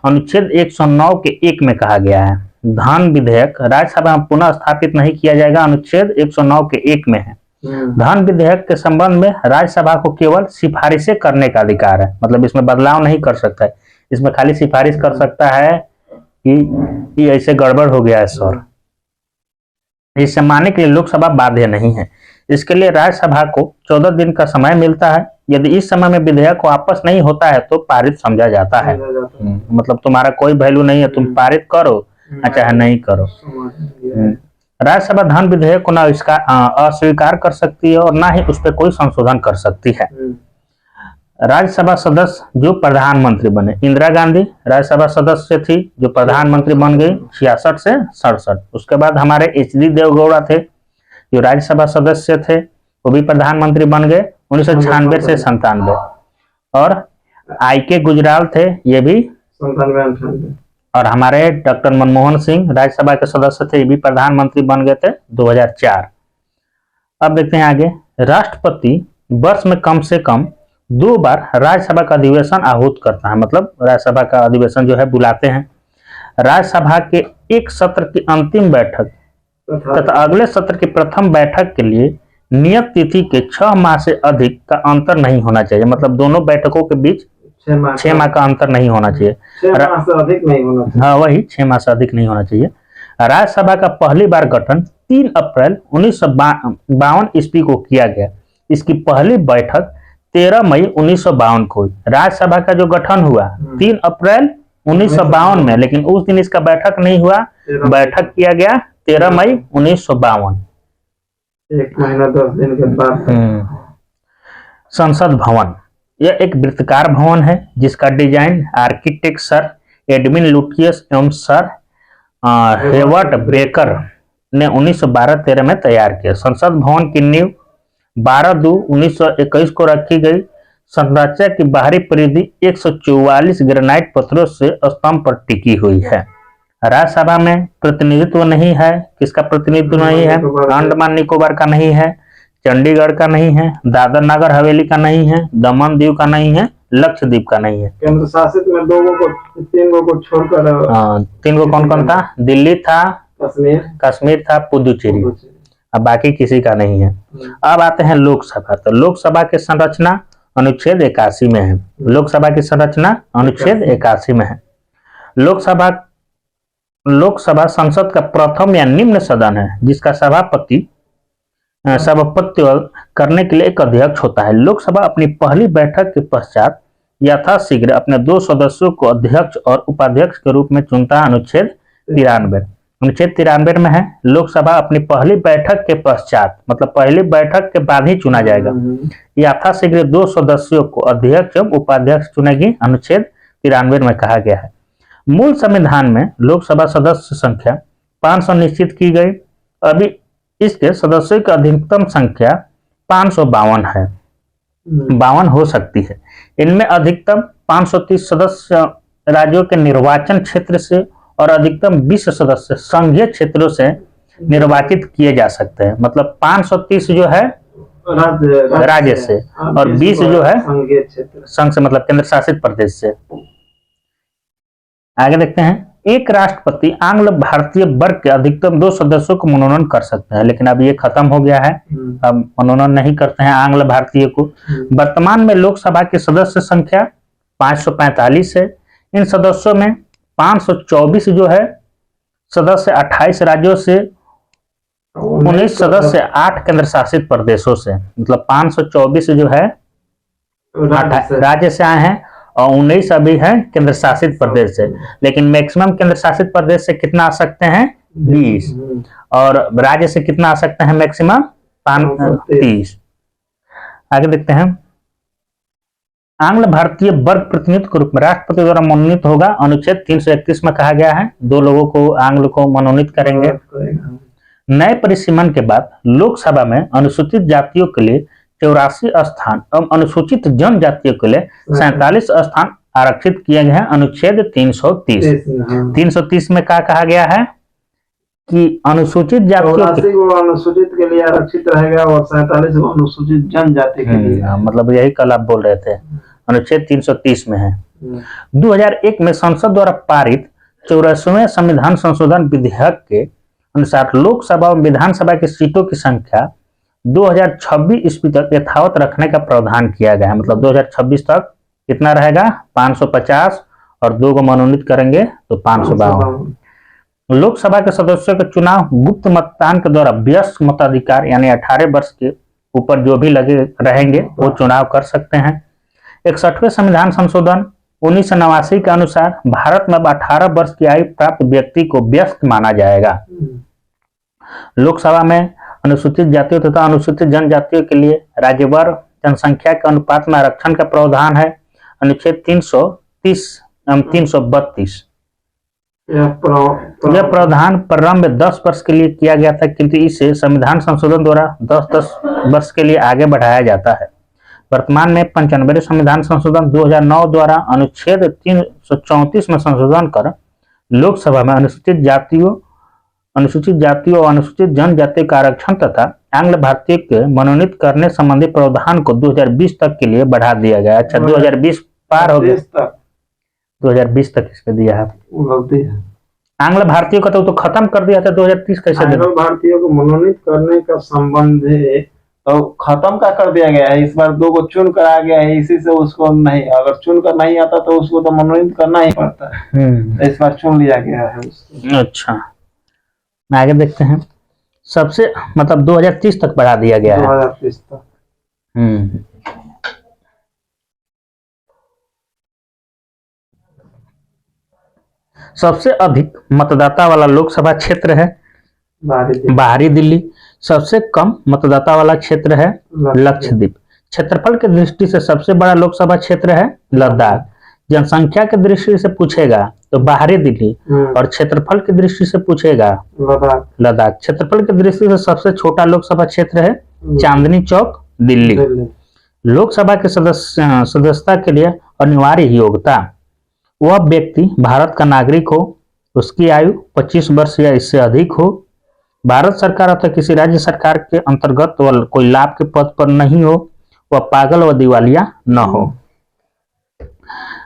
A: अनुच्छेद 109 के 1 में कहा गया है। धन विधेयक राज्यसभा में पुनः स्थापित नहीं किया जाएगा, अनुच्छेद 109 के 1 में है। धन विधेयक के संबंध में राज्यसभा को केवल सिफारिशें करने का अधिकार है, मतलब इसमें बदलाव नहीं कर सकता है, इसमें खाली सिफारिश कर सकता है कि ऐसे गड़बड़ हो गया है सर। इसे मानने के लिए लोकसभा बाध्य नहीं है। इसके लिए राज्यसभा को 14 दिन का समय मिलता है। यदि इस समय में विधेयक वापस नहीं होता है तो पारित समझा जाता है। मतलब तुम्हारा कोई वैल्यू नहीं है, तुम पारित करो चाहे नहीं करो। राज्यसभा धन विधेयक को न अस्वीकार कर सकती है और ना ही उस पर कोई संशोधन कर सकती है। राज्यसभा सदस्य जो प्रधानमंत्री बने, इंदिरा गांधी राज्यसभा सदस्य थी जो प्रधानमंत्री बन गई 66 से 67। उसके बाद हमारे HD देवगौड़ा थे जो राज्यसभा सदस्य थे, वो भी प्रधानमंत्री बन गए 1996 से 97। और IK गुजराल थे, ये भी
B: 97।
A: और हमारे डॉक्टर मनमोहन सिंह राज्यसभा के सदस्य थे, ये भी प्रधानमंत्री बन गए थे 2004। अब देखते हैं आगे, राष्ट्रपति वर्ष में कम से कम 2 बार राज्यसभा का अधिवेशन आहूत करता है, मतलब राज्यसभा का अधिवेशन जो है बुलाते हैं। राज्यसभा के एक सत्र की अंतिम बैठक तथा अगले सत्र की प्रथम बैठक के लिए नियत तिथि के 6 माह से अधिक का अंतर नहीं होना चाहिए, मतलब दोनों बैठकों के बीच 6 माह का अंतर नहीं होना चाहिए।
B: 6 माह से अधिक नहीं होना चाहिए।
A: हाँ, वही 6 माह से अधिक नहीं होना चाहिए। राज्यसभा का पहली बार गठन 3 अप्रैल 1952 ईस्वी को किया गया। इसकी पहली बैठक 13 मई 1952 को हुई। राज्यसभा का जो गठन हुआ 3 अप्रैल 1952 में, लेकिन उस दिन इसका बैठक नहीं हुआ, बैठक किया गया 13 मई 1952।
B: 1 महीना 10 दिन के बाद।
A: संसद भवन यह एक वृत्ताकार भवन है जिसका design architect sir Edwin Lutyens एवं सर हेवर्ट बेकर ने 1912-13 में तैयार किया। संसद भवन की नींव 12/2/1921 को रखी गई। संरचना की बाहरी परिधि 144 ग्रेनाइट पत्थरों से स्तंभ पर टिकी हुई है। राज्यसभा में प्रतिनिधित्व नहीं है, किसका प्रतिनिधित्व नहीं है? अंडमान निकोबार का नहीं है, चंडीगढ़ का नहीं है, दादर नगर हवेली का नहीं है, दमन दीव का नहीं है, लक्षद्वीप का नहीं है।
B: केंद्र शासित में 3 को छोड़कर
A: 3 को कौन कौन था? दिल्ली था, कश्मीर था, पुदुचेरी। अब बाकी किसी का नहीं है। अब आते हैं लोकसभा। तो लोकसभा की संरचना अनुच्छेद 81 में है। लोकसभा की संरचना अनुच्छेद 81 में है। लोकसभा संसद का प्रथम या निम्न सदन है जिसका सभापतित्व करने के लिए एक अध्यक्ष होता है। लोकसभा अपनी पहली बैठक के पश्चात यथाशीघ्र अपने 2 सदस्यों को अध्यक्ष और उपाध्यक्ष के रूप में चुनता है। अनुच्छेद 93 में है। लोकसभा अपनी पहली बैठक के पश्चात, मतलब पहली बैठक के बाद ही चुना जाएगा। यथाशीघ्र 2 सदस्यों को अध्यक्ष एवं उपाध्यक्ष चुनेगी। अनुच्छेद 93 में कहा गया है। मूल संविधान में लोकसभा सदस्य संख्या 500 निश्चित की गई। अभी इसके सदस्यों की अधिकतम संख्या 552 है, 52 हो सकती है। इनमें अधिकतम 530 सदस्य राज्यों के निर्वाचन क्षेत्र से और अधिकतम 20 सदस्य संघीय क्षेत्रों से निर्वाचित किए जा सकते हैं। मतलब 530 जो है राज्य से और 20 जो है संघ से, मतलब केंद्र शासित प्रदेश से। आगे देखते हैं, एक राष्ट्रपति आंग्ल भारतीय वर्ग के अधिकतम 2 सदस्यों को मनोनयन कर सकते हैं, लेकिन अब ये खत्म हो गया है, अब मनोनयन नहीं करते हैं आंग्ल भारतीय को। वर्तमान में लोकसभा की सदस्य संख्या 545 है। इन सदस्यों में 524 जो है सदस्य 28 राज्यों से, 19 सदस्य 8 केंद्र शासित प्रदेशों से, मतलब 524 जो है राज्य से आए हैं और 19 अभी है केंद्र शासित प्रदेश से। लेकिन मैक्सिमम केंद्र शासित प्रदेश से कितना आ सकते हैं? 20। और राज्य से कितना आ सकते हैं? मैक्सिमम 30। आगे देखते हैं, आंग्ल भारतीय वर्ग प्रतिनिधित्व के रूप में राष्ट्रपति द्वारा मनोनीत होगा। अनुच्छेद 331 में कहा गया है 2 लोगों को आंग्ल को मनोनीत करेंगे। नए परिसीमन के बाद लोकसभा में अनुसूचित जातियों के लिए 84 स्थान एवं अनुसूचित जनजातियों के लिए 47 स्थान आरक्षित किए गए हैं। अनुच्छेद 330 में क्या कहा गया है कि अनुसूचित जातियों
B: अनुसूचित के लिए आरक्षित रहेगा और 47 अनुसूचित जनजाति के लिए।
A: मतलब यही कल आप बोल रहे थे, अनुच्छेद 330 में है। 2001 में संसद द्वारा पारित 84वें संविधान संशोधन विधेयक के अनुसार लोकसभा और विधानसभा की सीटों की संख्या 2026 ईस्वी तक यथावत रखने का प्रावधान किया गया है। मतलब 2026 तक कितना रहेगा? 550 और 2 को मनोनीत करेंगे तो 552। लोकसभा के सदस्यों के चुनाव गुप्त मतदान के द्वारा वयस्क मताधिकार यानी 18 वर्ष के ऊपर जो भी लगे रहेंगे वो चुनाव कर सकते हैं। 61वें संविधान संशोधन 1989 के अनुसार भारत में 18 वर्ष की आयु प्राप्त व्यक्ति को वयस्क माना जाएगा। लोकसभा में अनुसूचित जातियों तथा अनुसूचित जनजातियों के लिए राज्यवार जनसंख्या के अनुपात में आरक्षण का प्रावधान है। अनुच्छेद 330 एवं 332। यह प्रावधान प्रारंभ में 10 वर्ष के लिए किया गया था, किंतु इसे संविधान संशोधन द्वारा 10-10 वर्ष के लिए आगे बढ़ाया जाता है। वर्तमान में 95वें संविधान संशोधन 2009 द्वारा अनुच्छेद 334 में संशोधन कर लोकसभा में अनुसूचित जातियों और अनुसूचित जनजातियों का आरक्षण तथा आंग्ल भारतीय के मनोनीत करने संबंधी प्रावधान को 2020 तक के लिए बढ़ा दिया गया। अच्छा, 2020 पार हो गया, 2020 तक इसके दिया है। आंग्ल भारतीयों का तो खत्म कर दिया था, 2030 कैसे?
B: आंग्ल भारतीयों को मनोनीत करने का संबंध है तो खत्म का कर दिया गया है। इस बार 2 को चुन कर आ गया है, इसी से उसको नहीं, अगर चुन कर नहीं आता तो उसको तो मनोनीत करना ही पड़ता है। इस बार चुन लिया गया है उसको।
A: अच्छा, आगे देखते हैं। सबसे मतलब 2030 तक बढ़ा दिया गया है।
B: 2030 तक।
A: सबसे अधिक मतदाता वाला लोकसभा क्षेत्र है बाहरी दिल्ली। सबसे कम मतदाता वाला क्षेत्र है लक्षद्वीप। क्षेत्रफल की दृष्टि से सबसे बड़ा लोकसभा क्षेत्र है लद्दाख। जनसंख्या की दृष्टि से पूछेगा तो बाहरी दिल्ली, और क्षेत्रफल की दृष्टि से पूछेगा लद्दाख। क्षेत्रफल की दृष्टि से सबसे छोटा लोकसभा क्षेत्र है चांदनी चौक दिल्ली। लोकसभा के सदस्यता के लिए अनिवार्य योग्यता: वह व्यक्ति भारत का नागरिक हो, उसकी आयु 25 वर्ष या इससे अधिक हो, भारत सरकार अथवा किसी राज्य सरकार के अंतर्गत कोई लाभ के पद पर नहीं हो, वह पागल व दिवालिया न हो।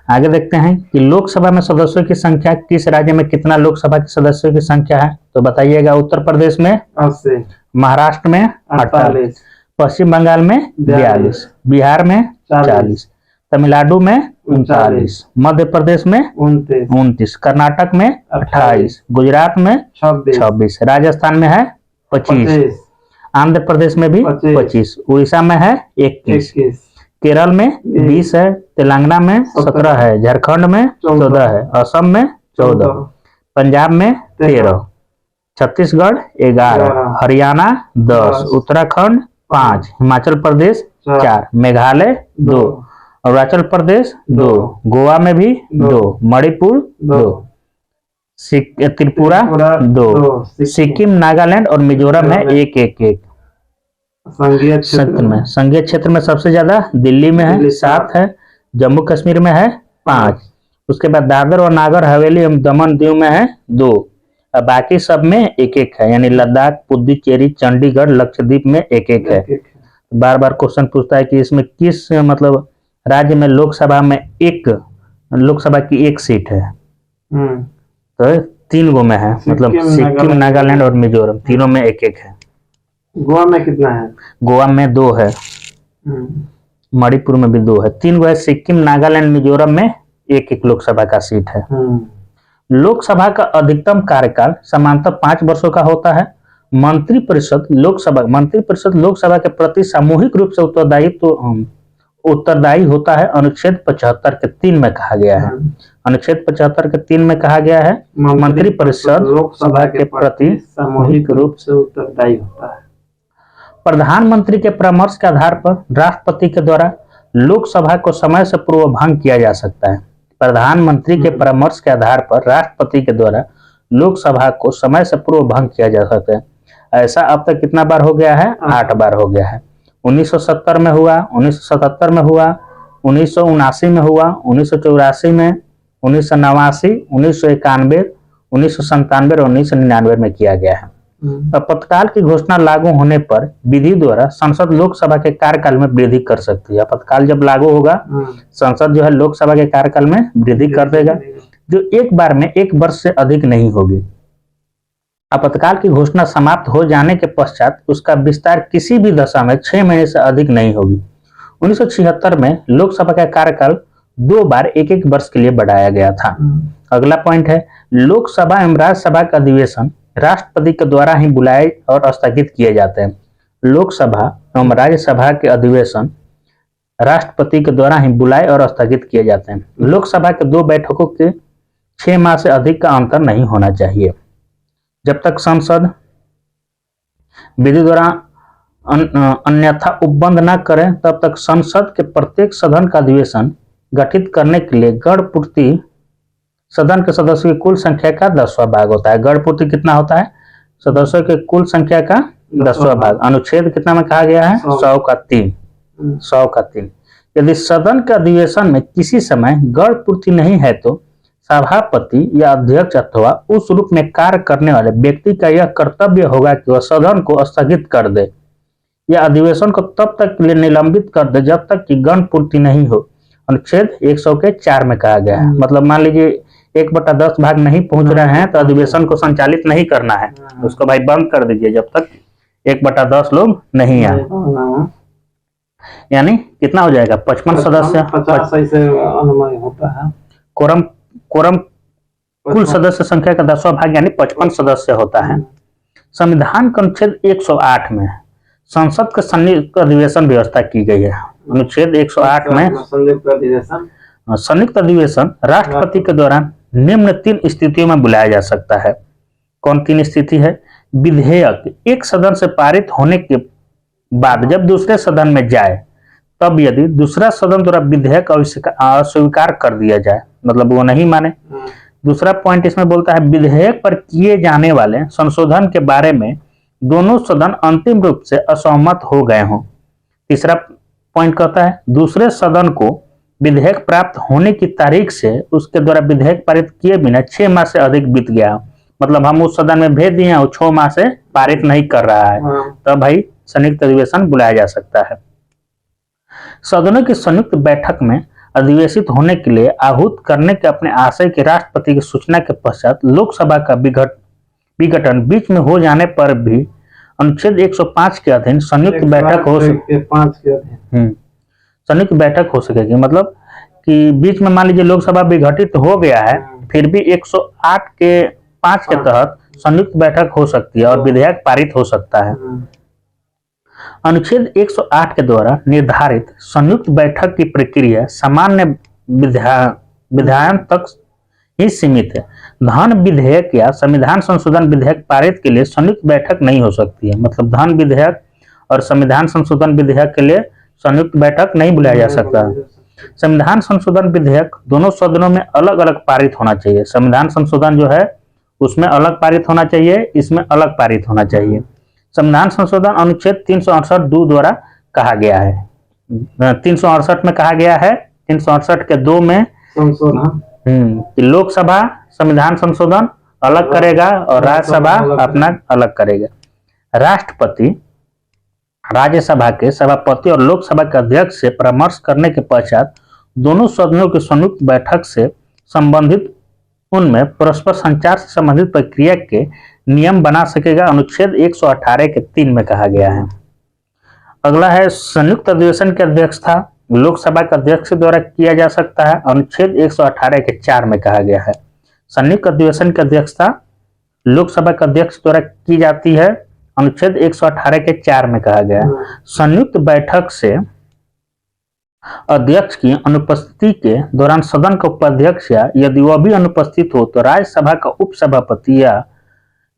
A: आगे देखते हैं कि लोकसभा में सदस्यों की संख्या किस राज्य में कितना लोकसभा के सदस्यों की संख्या है, तो बताइएगा। उत्तर प्रदेश में
B: 80,
A: महाराष्ट्र में 48, पश्चिम बंगाल में 42, बिहार में 40, तमिलनाडु में 39, मध्य प्रदेश में 29, कर्नाटक में 28, गुजरात में 26, राजस्थान में है 25, आंध्र प्रदेश में भी 25, उड़ीसा में है 21, केरल में 20 है, तेलंगाना में 17 है, झारखंड में 14 है, असम में 14, पंजाब में 13, छत्तीसगढ़ 11, हरियाणा 10, उत्तराखंड 5, हिमाचल प्रदेश 4, मेघालय 2, अरुणाचल प्रदेश 2, गोवा में भी 2, मणिपुर 2, त्रिपुरा 2, सिक्किम, नागालैंड और मिजोरम में 1-1-1। संघीय क्षेत्र में सबसे ज्यादा दिल्ली में है 7 है, जम्मू कश्मीर में है 5, उसके बाद दादर और नागर हवेली एवं दमन दीव में है 2, और बाकी सब में 1-1 है, यानी लद्दाख, पुडुचेरी, चंडीगढ़, लक्षद्वीप में 1-1 है। बार बार क्वेश्चन पूछता है कि इसमें किस मतलब राज्य में लोकसभा की एक सीट है, तो 3 गो में है, मतलब सिक्किम, नागालैंड और मिजोरम, तीनों में 1-1 है।
B: गोवा में कितना है?
A: गोवा में 2 है, मणिपुर में भी 2 है, 3 गो है। सिक्किम, नागालैंड, मिजोरम में 1-1 लोकसभा का सीट है। लोकसभा का अधिकतम कार्यकाल सामान्यतः 5 वर्षों का होता है। मंत्रिपरिषद लोकसभा के प्रति सामूहिक रूप से उत्तरदायी होता है। अनुच्छेद 75 के 3 में कहा गया है। अनुच्छेद 75 के 3 में कहा गया है मंत्रिपरिषद लोकसभा के प्रति सामूहिक रूप से उत्तरदायी होता है। प्रधानमंत्री के परामर्श के आधार पर राष्ट्रपति के द्वारा लोकसभा को समय से पूर्व भंग किया जा सकता है। प्रधानमंत्री के परामर्श के आधार पर राष्ट्रपति के द्वारा लोकसभा को समय से पूर्व भंग किया जा सकता है। ऐसा अब तक कितना बार हो गया है? 8 बार हो गया है। 1970 में हुआ, 1977 में हुआ, 1979 में हुआ, 1984 में, 1989, 1991, 1997 और 1999 में किया गया है। आपातकाल की घोषणा लागू होने पर विधि द्वारा संसद लोकसभा के कार्यकाल में वृद्धि कर सकती है। आपातकाल जब लागू होगा, संसद जो है लोकसभा के कार्यकाल में वृद्धि कर देगा, जो एक बार में 1 वर्ष से अधिक नहीं होगी। आपातकाल की घोषणा समाप्त हो जाने के पश्चात उसका विस्तार किसी भी दशा में 6 महीने से अधिक नहीं होगी। 1976 में लोकसभा का कार्यकाल 2 बार 1-1 वर्ष के लिए बढ़ाया गया था। अगला पॉइंट है, लोकसभा एवं राज्यसभा का अधिवेशन राष्ट्रपति के द्वारा ही बुलाए और स्थगित किए जाते हैं। लोकसभा एवं राज्यसभा के अधिवेशन राष्ट्रपति के द्वारा ही बुलाए और स्थगित किए जाते हैं। लोकसभा के 2 बैठकों के 6 माह से अधिक का अंतर नहीं होना चाहिए। जब तक संसद विधि द्वारा अन्यथा उपबंध न करें तब तक संसद के प्रत्येक सदन का अधिवेशन गठित करने के लिए गण पूर्ति सदन के सदस्यों की कुल संख्या का 10वां भाग होता है। गण पूर्ति कितना होता है? सदस्यों के कुल संख्या का 10वां भाग। अनुच्छेद कितना में कहा गया है? 100 का 3। 100 का 3। यदि सदन के अधिवेशन में किसी समय गण पूर्ति नहीं है तो सभापति या अध्यक्ष अथवा उस रूप में कार्य करने वाले व्यक्ति का यह कर्तव्य होगा कि वह सदन को स्थगित कर दे या अधिवेशन को तब तक के लिए निलंबित कर दे जब तक कि गण पूर्ति नहीं हो। अनुच्छेद 100 के 4 में कहा गया है। मतलब मान लीजिए 1/10 भाग नहीं पहुंच रहे हैं तो अधिवेशन को संचालित नहीं करना है, उसको भाई बंद कर दीजिए जब तक 1/10 लोग नहीं आए। यानी कितना हो जाएगा? 55 सदस्य।
B: 50 से अनुमय होता है।
A: कोरम कुल सदस्य संख्या का 10वां भाग यानी 55 सदस्य होता है। संविधान का अनुच्छेद 108 में संसद के संयुक्त अधिवेशन व्यवस्था की गई है। अनुच्छेद 108 में संयुक्त अधिवेशन राष्ट्रपति के द्वारा निम्न 3 स्थितियों में बुलाया जा सकता है। कौन 3 स्थिति है? विधेयक एक सदन से पारित होने के बाद जब दूसरे सदन में जाए तब यदि दूसरा सदन द्वारा विधेयक अस्वीकार कर दिया जाए, मतलब वो नहीं माने। दूसरा पॉइंट इसमें बोलता है विधेयक पर किए जाने वाले संशोधन के बारे में दोनों सदन अंतिम रूप से असहमत हो गए हों। तीसरा पॉइंट कहता है दूसरे सदन को विधेयक प्राप्त होने की तारीख से उसके द्वारा विधेयक पारित किए बिना 6 माह से अधिक बीत गया हो। मतलब हम उस सदन में भेज दिए हैं, वो 6 माह से पारित नहीं कर रहा है, तब भाई संयुक्त अधिवेशन बुलाया जा सकता है। सदनों की संयुक्त बैठक में अधिवेशित होने के लिए आहूत करने के अपने आशय के राष्ट्रपति की सूचना के पश्चात लोकसभा का विघटन बीच में हो जाने पर भी अनुच्छेद 105 के अधीन संयुक्त बैठक हो संयुक्त बैठक हो सकेगी। मतलब कि बीच में मान लीजिए लोकसभा विघटित हो गया है, फिर भी 108 के 5 के तहत संयुक्त बैठक हो सकती है और विधेयक पारित हो सकता है। अनुच्छेद 108 के द्वारा निर्धारित संयुक्त बैठक की प्रक्रिया सामान्य विधायन तक ही सीमित है। धन विधेयक या संविधान संशोधन विधेयक पारित के लिए संयुक्त बैठक नहीं हो सकती है। मतलब धन विधेयक और संविधान संशोधन विधेयक के लिए संयुक्त बैठक नहीं बुलाया जा सकता। संविधान संशोधन विधेयक दोनों सदनों में अलग अलग पारित होना चाहिए। संविधान संशोधन जो है उसमें अलग पारित होना चाहिए, इसमें अलग पारित होना चाहिए। संविधान संशोधन अनुच्छेद 368(2) द्वारा कहा गया है। 368 में कहा गया है, 368 के 2 में संशोधन लोकसभा संविधान संशोधन अलग करेगा और राज्यसभा अपना अलग करेगा। राष्ट्रपति राज्यसभा के सभापति और लोकसभा के अध्यक्ष से परामर्श करने के पश्चात दोनों सदनों की संयुक्त बैठक से संबंधित उनमें परस्पर संचार से संबंधित प्रक्रिया के नियम बना सकेगा। अनुच्छेद 118 के 3 में कहा गया है। अगला है संयुक्त अधिवेशन की अध्यक्षता लोकसभा के अध्यक्ष द्वारा किया जा सकता है। अनुच्छेद 118 के 4 में कहा गया है। संयुक्त अधिवेशन की अध्यक्षता लोकसभा के अध्यक्ष द्वारा की जाती है। अनुच्छेद 118 के 4 में कहा गया है। संयुक्त बैठक से अध्यक्ष की अनुपस्थिति के दौरान सदन का उपाध्यक्ष या यदि वह भी अनुपस्थित हो तो राज्यसभा का उपसभापति या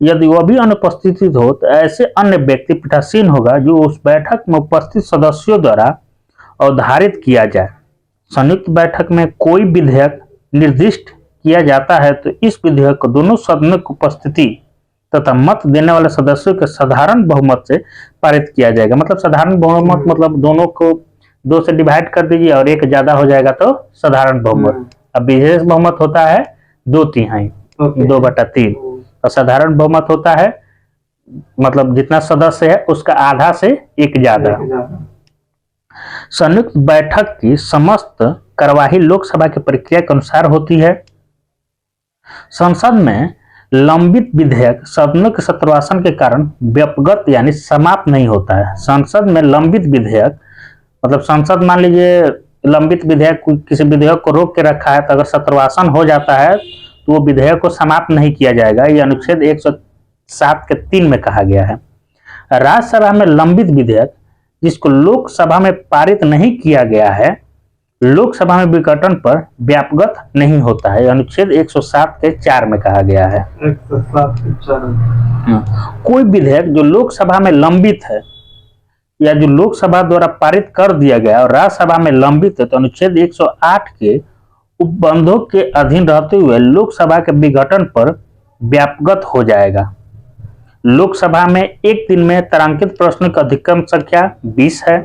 A: यदि वह भी अनुपस्थित हो तो ऐसे अन्य व्यक्ति पीठासीन होगा जो उस बैठक में उपस्थित सदस्यों द्वारा अवधारित किया जाए। संयुक्त बैठक में कोई विधेयक निर्दिष्ट किया जाता है तो इस विधेयक को दोनों सदनों की उपस्थिति तथा मत देने वाले सदस्यों के साधारण बहुमत से पारित किया जाएगा। मतलब साधारण बहुमत मतलब दोनों को 2 से डिवाइड कर दीजिए और 1 ज्यादा हो जाएगा तो साधारण बहुमत। अब विशेष बहुमत होता है 2/3 2/3 और साधारण बहुमत होता है मतलब जितना सदस्य है उसका आधा से 1 ज्यादा। संयुक्त बैठक की समस्त कार्यवाही लोकसभा की प्रक्रिया के अनुसार होती है। संसद में लंबित विधेयक सदनों के सत्रवासन के कारण व्यपगत यानी समाप्त नहीं होता है। संसद में लंबित विधेयक मतलब संसद मान लीजिए लंबित विधेयक किसी विधेयक को रोक के रखा है तो अगर सत्रवासन हो जाता है तो वो विधेयक को समाप्त नहीं किया जाएगा। यह अनुच्छेद 107 के 3 में कहा गया है। राज्यसभा में लंबित विधेयक जिसको लोकसभा में पारित नहीं किया गया है लोकसभा में विघटन पर व्यापगत नहीं होता है, अनुच्छेद 107 के 4 में कहा गया है।
B: 107 के 4
A: कोई विधेयक जो लोकसभा में लंबित है या जो लोकसभा द्वारा पारित कर दिया गया और राज्यसभा में लंबित है तो अनुच्छेद 108 के उपबंधों के अधीन रहते हुए लोकसभा के विघटन पर व्यापगत हो जाएगा। लोकसभा में एक दिन में तारांकित प्रश्न की अधिकतम संख्या 20 है।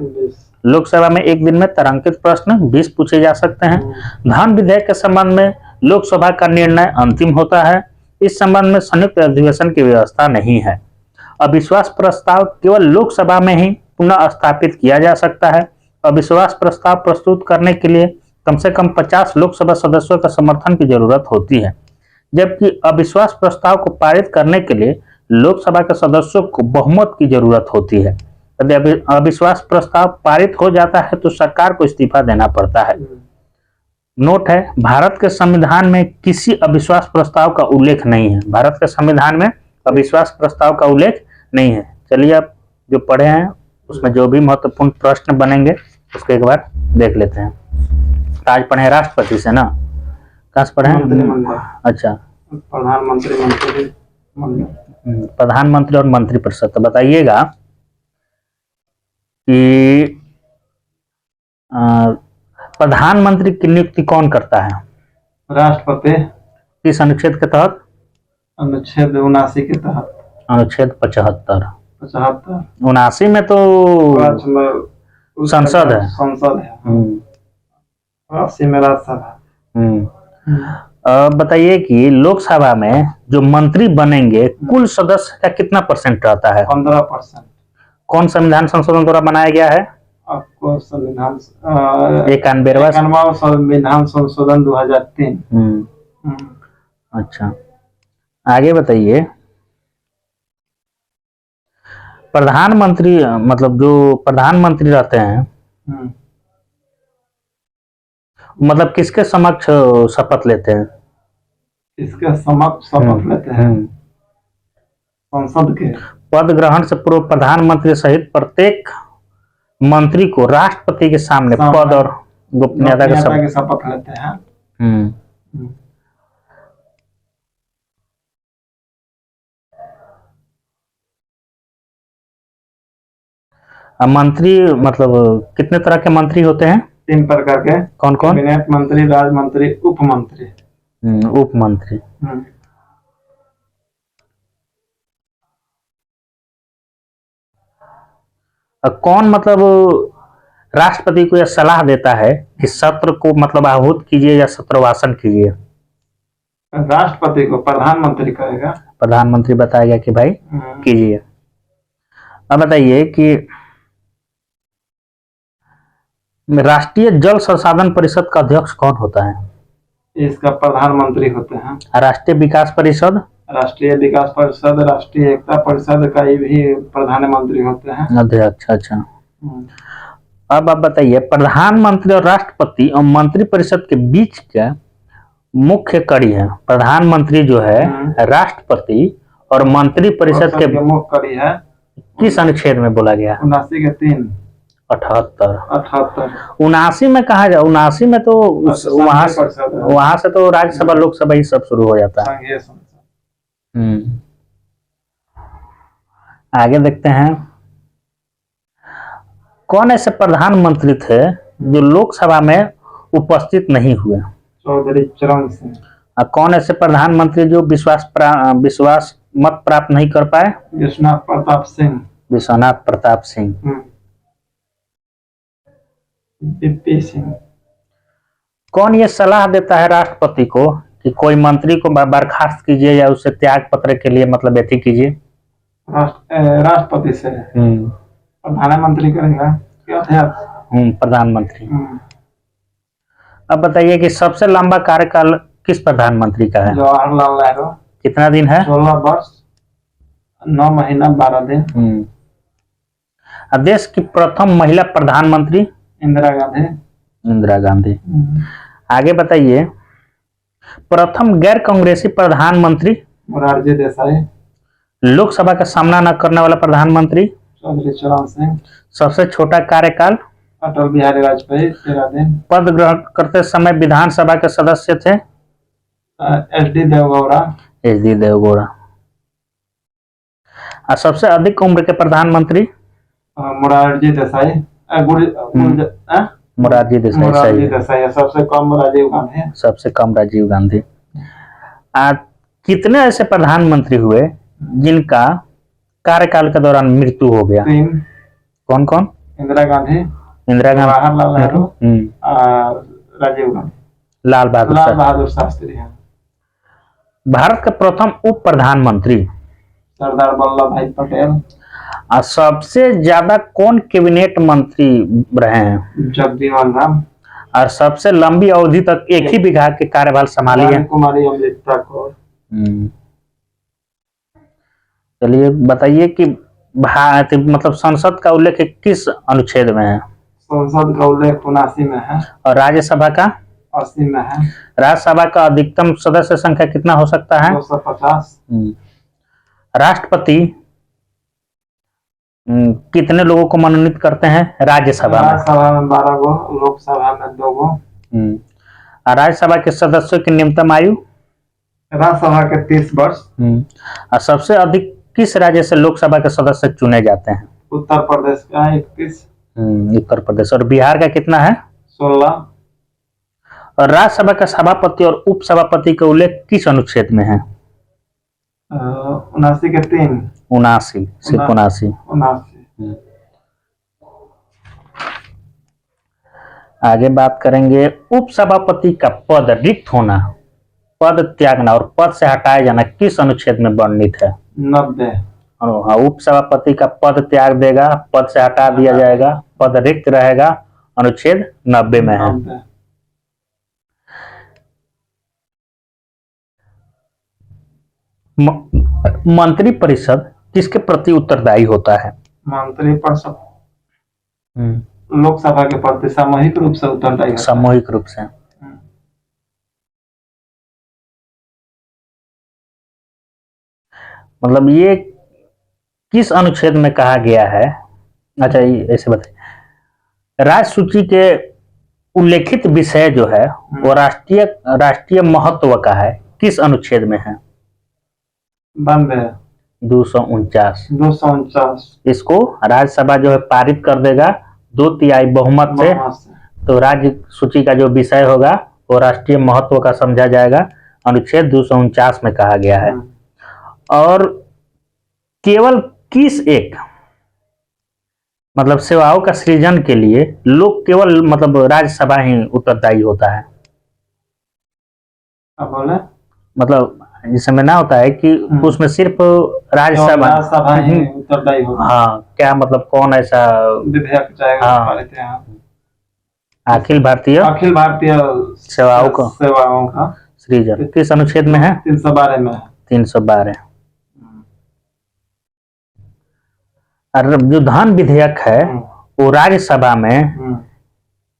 A: लोकसभा में एक दिन में तारांकित प्रश्न 20 पूछे जा सकते हैं। धन विधेयक के संबंध में लोकसभा का निर्णय अंतिम होता है। इस संबंध में संयुक्त अधिवेशन की व्यवस्था नहीं है। अविश्वास प्रस्ताव केवल लोकसभा में ही पुनः स्थापित किया जा सकता है। अविश्वास प्रस्ताव प्रस्तुत करने के लिए कम से कम 50 लोकसभा सदस्यों का समर्थन की जरूरत होती है, जबकि अविश्वास प्रस्ताव को पारित करने के लिए लोकसभा के सदस्यों को बहुमत की जरूरत होती है। यदि अविश्वास प्रस्ताव पारित हो जाता है तो सरकार को इस्तीफा देना पड़ता है। नोट है, भारत के संविधान में किसी अविश्वास प्रस्ताव का उल्लेख नहीं है। भारत के संविधान में अविश्वास प्रस्ताव का उल्लेख नहीं है। चलिए आप जो पढ़े हैं उसमें जो भी महत्वपूर्ण प्रश्न बनेंगे उसको एक बार देख लेते हैं। आज पढ़े राष्ट्रपति से ना, कहाँ से पढ़े? अच्छा,
B: प्रधानमंत्री
A: प्रधानमंत्री और मंत्रिपरिषद। तो बताइएगा कि प्रधानमंत्री की नियुक्ति कौन करता है?
B: राष्ट्रपति।
A: किस अनुच्छेद के तहत?
B: अनुच्छेद 79 के तहत।
A: अनुच्छेद 75।
B: 79
A: में तो संसद है।
B: 80 में राज्यसभा।
A: बताइए कि लोकसभा में जो मंत्री बनेंगे कुल सदस्य का कितना परसेंट रहता है?
B: 15%।
A: कौन संविधान संशोधन द्वारा बनाया गया है?
B: आपको संविधान
A: 91वां
B: संविधान संशोधन 2003।
A: अच्छा, आगे बताइए। प्रधानमंत्री मतलब जो प्रधानमंत्री रहते हैं मतलब किसके समक्ष शपथ लेते हैं?
B: इसके समक्ष शपथ लेते हैं संसद के।
A: पद ग्रहण से पूर्व प्रधानमंत्री सहित प्रत्येक मंत्री को राष्ट्रपति के सामने पद और गोपनीयता की
B: शपथ लेते हैं।
A: मंत्री मतलब कितने तरह के मंत्री होते हैं?
B: 3 प्रकार के।
A: कौन कौन?
B: कैबिनेट मंत्री, राज्य मंत्री, उप मंत्री।
A: उप मंत्री। कौन मतलब राष्ट्रपति को यह सलाह देता है कि सत्र को मतलब आहूत कीजिए या सत्रभाषण कीजिए?
B: राष्ट्रपति को प्रधानमंत्री करेगा।
A: प्रधानमंत्री बताएगा कि भाई कीजिए। अब बताइए कि राष्ट्रीय जल संसाधन परिषद का अध्यक्ष कौन होता है?
B: इसका प्रधानमंत्री होते हैं।
A: राष्ट्रीय विकास परिषद?
B: राष्ट्रीय विकास परिषद, राष्ट्रीय एकता परिषद का भी प्रधानमंत्री होते हैं
A: अध्यक्ष। अच्छा, अब आप बताइए प्रधानमंत्री और राष्ट्रपति और मंत्रिपरिषद के बीच का मुख्य कड़ी है। प्रधानमंत्री जो है राष्ट्रपति और मंत्रिपरिषद के
B: मुख्य कड़ी है
A: किस अनुच्छेद में बोला गया?
B: 79 के 3।
A: 78।
B: 79
A: में कहा जाए 79 में तो वहां से तो राज्यसभा लोकसभा ही सब शुरू हो जाता है। आगे देखते हैं कौन ऐसे प्रधानमंत्री थे जो लोकसभा में उपस्थित नहीं हुए?
B: चौधरी चरण सिंह।
A: कौन ऐसे प्रधानमंत्री जो विश्वास मत प्राप्त नहीं कर पाए?
B: विश्वनाथ प्रताप सिंह।
A: विश्वनाथ प्रताप सिंह।
B: वीपी सिंह।
A: कौन ये सलाह देता है राष्ट्रपति को कि कोई मंत्री को बर्खास्त कीजिए या उसे त्याग पत्र के लिए मतलब एथी कीजिए?
B: राष्ट्रपति से। प्रधानमंत्री करेगा क्या अध्यक्ष?
A: प्रधानमंत्री। अब बताइए कि सबसे लंबा कार्यकाल किस प्रधानमंत्री का है?
B: जवाहरलाल नेहरू।
A: कितना दिन है?
B: 16 वर्ष 9 महीना 12 दिन।
A: देश की प्रथम महिला प्रधानमंत्री?
B: इंदिरा गांधी।
A: इंदिरा गांधी। आगे बताइए प्रथम गैर कांग्रेसी प्रधानमंत्री?
B: मोरारजी देसाई।
A: लोकसभा का सामना न करने वाला प्रधानमंत्री?
B: चौधरी चरण सिंह।
A: सबसे छोटा कार्यकाल?
B: अटल बिहारी वाजपेयी 13 दिन।
A: पद ग्रहण करते समय विधानसभा के सदस्य थे?
B: एच.डी. देवगौड़ा।
A: एच.डी. देवगौड़ा। और सबसे अधिक उम्र के प्रधानमंत्री?
B: मोरारजी देसाई।
A: मोरारजी देसाई।
B: मोरारजी देसाई। सबसे कम राजीव गांधी।
A: सबसे कम राजीव गांधी। कितने ऐसे प्रधानमंत्री हुए जिनका कार्यकाल के दौरान मृत्यु हो गया?
B: 3।
A: कौन कौन?
B: इंदिरा गांधी,
A: इंदिरा गांधी,
B: जवाहरलाल नेहरू, राजीव गांधी,
A: लाल
B: बहादुर शास्त्री हैं।
A: भारत के प्रथम उप प्रधानमंत्री?
B: सरदार वल्लभ भाई पटेल।
A: और सबसे ज्यादा कौन कैबिनेट मंत्री रहे हैं?
B: जगजीवन राम।
A: और सबसे लंबी अवधि तक एक ही विभाग के कार्यभार संभाली है?
B: कुमारी अमृता कौर।
A: चलिए बताइए कि भारत मतलब संसद का उल्लेख किस अनुच्छेद में है?
B: संसद का उल्लेख 79 में है।
A: और राज्यसभा का?
B: 80 में है।
A: राज्यसभा का अधिकतम सदस्य संख्या कितना हो सकता है?
B: 250।
A: राष्ट्रपति कितने लोगों को मनोनीत करते हैं राज्यसभा में?
B: राज्यसभा में 12 गो, लोकसभा में 2 गो।
A: और राज्यसभा के सदस्यों की न्यूनतम आयु?
B: राज्यसभा के 30 वर्ष।
A: और सबसे अधिक किस राज्य से लोकसभा के सदस्य चुने जाते हैं?
B: उत्तर प्रदेश का 31।
A: उत्तर प्रदेश। और बिहार का कितना है?
B: 16।
A: और राज्यसभा का सभापति और उप सभापति का उल्लेख किस अनुच्छेद में है?
B: 79 के 3।
A: 79, सिर्फ 79। आगे बात करेंगे उप सभापति का पद रिक्त होना, पद त्यागना और पद से हटाया जाना किस अनुच्छेद में वर्णित है?
B: 90।
A: उप सभापति का पद त्याग देगा, पद से हटा दिया जाएगा, पद रिक्त रहेगा, अनुच्छेद 90 में है। मंत्री परिषद किसके प्रति उत्तरदायी होता है?
B: मंत्री परिषद लोकसभा के प्रति सामूहिक रूप से उत्तरदायी होता है।
A: सामूहिक रूप से। मतलब ये किस अनुच्छेद में कहा गया है? अच्छा ऐसे बताइए, राज्य सूची के उल्लेखित विषय जो है वो राष्ट्रीय महत्व का है, किस अनुच्छेद में है? 249। इसको राज्यसभा जो है पारित कर देगा 2/3 बहुमत से, तो राज्य सूची का जो विषय होगा वो राष्ट्रीय महत्व का समझा जाएगा, अनुच्छेद 249 में कहा गया है। और केवल किस एक मतलब सेवाओं का सृजन के लिए लोग केवल मतलब राज्यसभा ही उत्तरदायी होता है? मतलब जिस समय ना होता है कि उसमें सिर्फ राज्यसभा
B: ही उत्तरदायी होता है।
A: हाँ, क्या मतलब कौन ऐसा
B: विधेयक चाहेगा?
A: अखिल भारतीय सेवाओं का सृजन किस अनुच्छेद में है?
B: 312 में है।
A: 312। और जो धन विधेयक है वो राज्यसभा में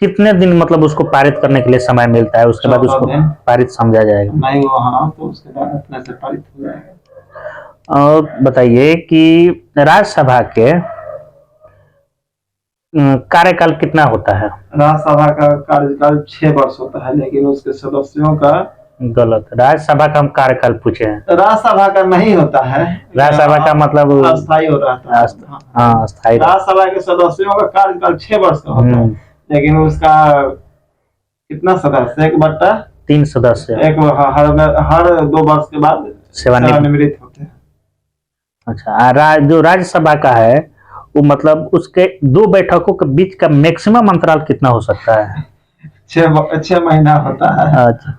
A: कितने दिन मतलब उसको पारित करने के लिए समय मिलता है, उसके बाद उसको पारित समझा जाएगा?
B: नहीं वो हाँ, तो उसके बाद अपने से पारित हो जाएगा।
A: और बताइए कि राज्यसभा के कार्यकाल कितना होता है?
B: राज्यसभा का कार्यकाल 6 वर्ष होता है, लेकिन उसके सदस्यों का
A: गलत, राज्यसभा का हम कार्यकाल पूछे हैं।
B: राज्यसभा का नहीं होता है,
A: राज्यसभा का मतलब
B: अस्थायी हो रहा है।
A: हाँ, अस्थायी।
B: राज्यसभा के सदस्यों का कार्यकाल 6 वर्ष का होता है, लेकिन उसका कितना सदस्य? 1/3
A: सदस्य
B: हर 2 वर्ष के बाद सेवानिवृत्त होते हैं।
A: अच्छा, जो राज्यसभा का है वो मतलब उसके 2 बैठकों के बीच का मैक्सिमम अंतराल कितना हो सकता है?
B: 6 महीना होता है।
A: अच्छा,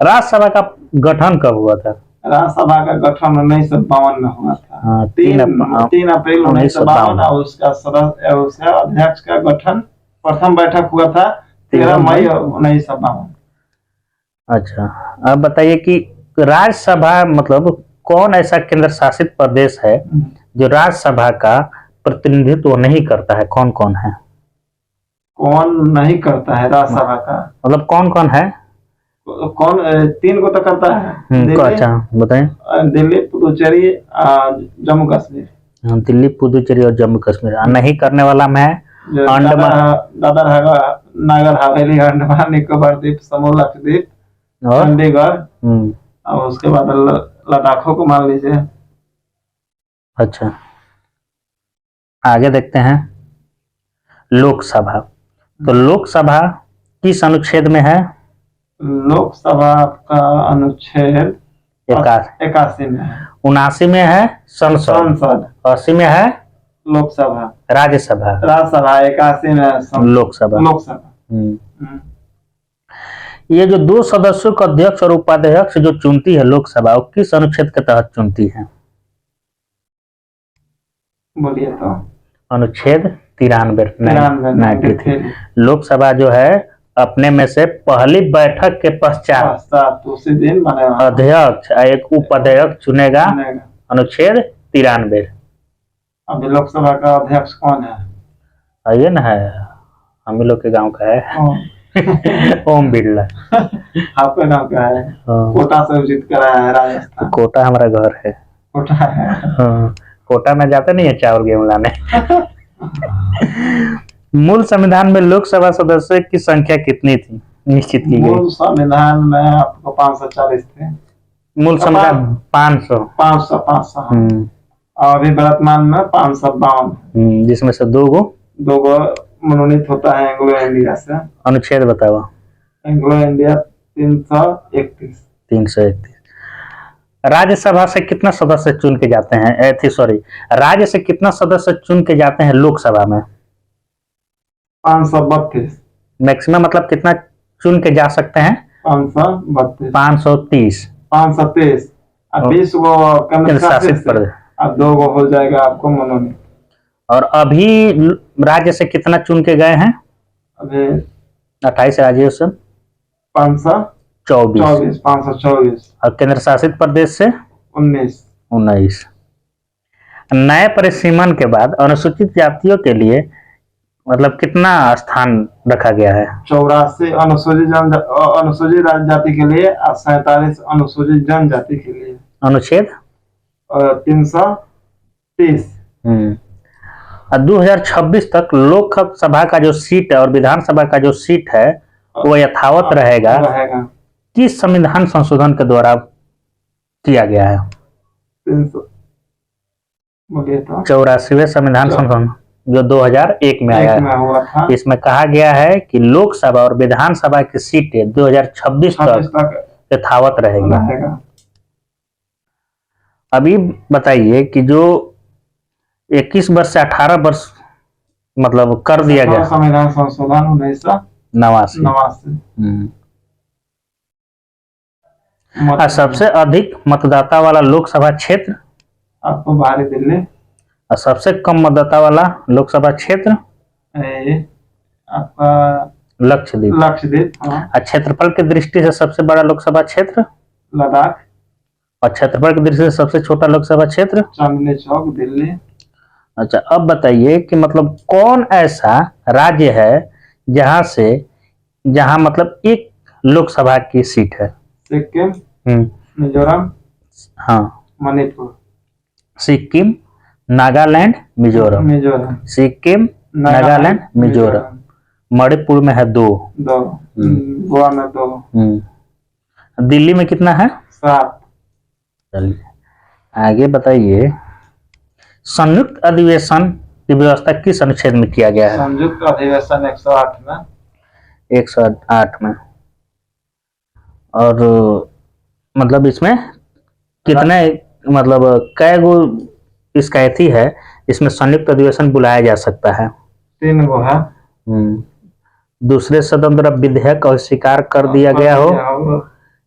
A: राज्यसभा का गठन कब हुआ था?
B: राज्यसभा का गठन 1952 में हुआ था। 3 अप्रैल 1952। उसका अध्यक्ष का गठन प्रथम बैठक हुआ था 13 मई 1952।
A: अच्छा, अब बताइए कि राज्यसभा मतलब कौन ऐसा केंद्र शासित प्रदेश है जो राज्यसभा का प्रतिनिधित्व नहीं करता है? कौन कौन है?
B: कौन नहीं करता है राज्यसभा का? मतलब
A: कौन कौन है?
B: कौन 3 को तो करता है।
A: अच्छा बताएं।
B: दिल्ली, पुदुचेरी, जम्मू कश्मीर।
A: दिल्ली, पुदुचेरी और जम्मू कश्मीर। नहीं करने वाला में है
B: जो
A: अंडमान
B: दादर नागर हवेली, अंडमान निकोबार द्वीप समूह, लक्षद्वीप,
A: और
B: चंडीगढ़, और उसके बाद लद्दाखों को मान लीजिए।
A: अच्छा, आगे देखते हैं लोकसभा। तो लोकसभा किस अनुच्छेद में है?
B: लोकसभा का अनुच्छेद 81 में है,
A: 79 में है संसद, 80 में है
B: लोकसभा,
A: राज्यसभा,
B: 81 में
A: लोकसभा। ये जो 2 सदस्यों का अध्यक्ष और उपाध्यक्ष जो चुनती है लोकसभा, वो किस अनुच्छेद के तहत चुनती है?
B: बोलिए तो।
A: अनुच्छेद 93 93। लोकसभा जो है अपने में से पहली बैठक के पश्चात
B: उसी दिन
A: अध्यक्ष एक उपाध्यक्ष चुनेगा। अनुच्छेद 93।
B: अभी लोकसभा का अध्यक्ष कौन है?
A: ये ना है, हम ही लोग के गांव का है ओम बिरला।
B: आपका गांव का है? कोटा से जीत कर आया है राजस्थान।
A: कोटा हमारा घर है।
B: कोटा है?
A: कोटा में जाते नहीं है चावल गेहूं लाने। मूल संविधान में लोकसभा सदस्यों की संख्या कितनी थी निश्चित की गई?
B: मूल संविधान में आपको 540 थे।
A: मूल संविधान 500।
B: और अभी वर्तमान में 552,
A: जिसमें से दो गो
B: मनोनीत होता है एंग्लो इंडिया से।
A: अनुच्छेद बताओ।
B: Anglo India 331।
A: राज्यसभा से कितना सदस्य चुन के जाते हैं? सॉरी, राज्य से कितना सदस्य चुन के जाते हैं लोकसभा में?
B: 532।
A: मैक्सिमम मतलब कितना चुन के जा सकते हैं? 530।
B: 530। अब 20 गो केंद्र शासित प्रदेश, अब 2 गो हो जाएगा आपको मनोनीत।
A: और अभी राज्य से कितना चुन के गए हैं?
B: अभी
A: 28 राज्यों से 524। और केंद्र शासित प्रदेश से 19। नए परिसीमन के बाद अनुसूचित जातियों के लिए मतलब कितना स्थान रखा गया है?
B: 84 अनुसूचित जाति के लिए और 47 अनुसूचित जनजाति के लिए।
A: अनुच्छेद
B: 330।
A: 2026 तक लोकसभा का जो सीट है और विधानसभा का जो सीट है वो यथावत रहेगा। किस संविधान संशोधन के द्वारा किया गया है? 84वें संविधान संशोधन जो 2001 में आया है। इसमें कहा गया है कि लोकसभा और विधानसभा की सीटें 2026 तक यथावत रहेगी। अभी बताइए कि जो 21 वर्ष से 18 वर्ष मतलब कर दिया गया
B: संविधान संशोधन
A: 1989। सबसे अधिक मतदाता वाला लोकसभा क्षेत्र
B: आपको बाहरी दिल्ली।
A: और सबसे कम मतदाता वाला लोकसभा क्षेत्र
B: आपका लक्षद्वीप।
A: और क्षेत्रफल की दृष्टि से सबसे बड़ा लोकसभा क्षेत्र
B: लद्दाख।
A: और क्षेत्रफल की दृष्टि से सबसे छोटा लोकसभा क्षेत्र
B: चांदनी चौक दिल्ली।
A: अच्छा, अब बताइए कि मतलब कौन ऐसा राज्य है जहां मतलब एक लोकसभा की सीट है?
B: सिक्किम, मिजोरम,
A: हाँ,
B: मणिपुर।
A: सिक्किम, नागालैंड, मिजोरम। सिक्किम, नागालैंड, मिजोरम। मणिपुर में है 2।
B: गोवा में 2।
A: दिल्ली में कितना है?
B: 7।
A: चलिए आगे बताइए, संयुक्त अधिवेशन की व्यवस्था किस अनुच्छेद में किया गया है?
B: संयुक्त अधिवेशन 108 में।
A: 108 में। और मतलब इसमें कितने मतलब कै गो इसका एथी है, इसमें संयुक्त अधिवेशन बुलाया जा सकता है?
B: 3 गो है।
A: दूसरे सदन द्वारा विधेयक अस्वीकार कर दिया गया हो,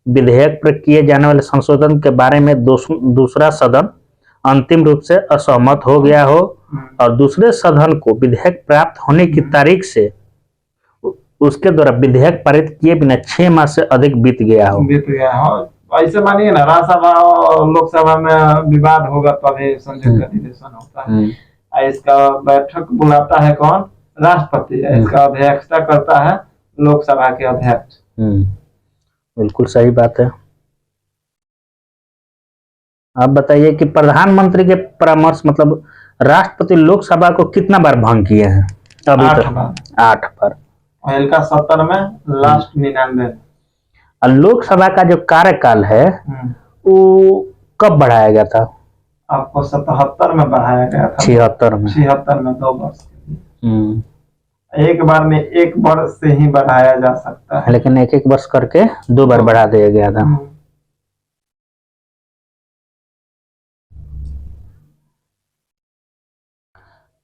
A: विधेयक पर किए जाने वाले संशोधन के बारे में दूसरा सदन अंतिम रूप से असहमत हो गया हो, और दूसरे सदन को विधेयक प्राप्त होने की तारीख से उसके द्वारा विधेयक पारित किए बिना 6 माह से अधिक बीत गया हो।
B: ऐसे मानिए ना, राज्यसभा और लोकसभा में विवाद होगा तभी संयुक्त अधिवेशन होता है। इसका बैठक बुलाता है कौन? राष्ट्रपति। इसका अध्यक्षता करता है लोकसभा के अध्यक्ष।
A: बिल्कुल सही बात है। आप बताइए कि प्रधानमंत्री के परामर्श मतलब राष्ट्रपति लोकसभा को कितना बार भंग किए हैं? अभी
B: 8
A: तो
B: बार
A: 8 पर।
B: और इनका 70 में लास्ट 99।
A: और लोकसभा का जो कार्यकाल है वो कब बढ़ाया गया था?
B: आपको 77 में बढ़ाया गया था।
A: 76 में।
B: 76 में 2 वर्ष के
A: हम्म।
B: लिए। एक बार में 1 वर्ष से ही बढ़ाया जा सकता है।
A: लेकिन एक एक वर्ष करके 2 बार बढ़ा दिया गया था।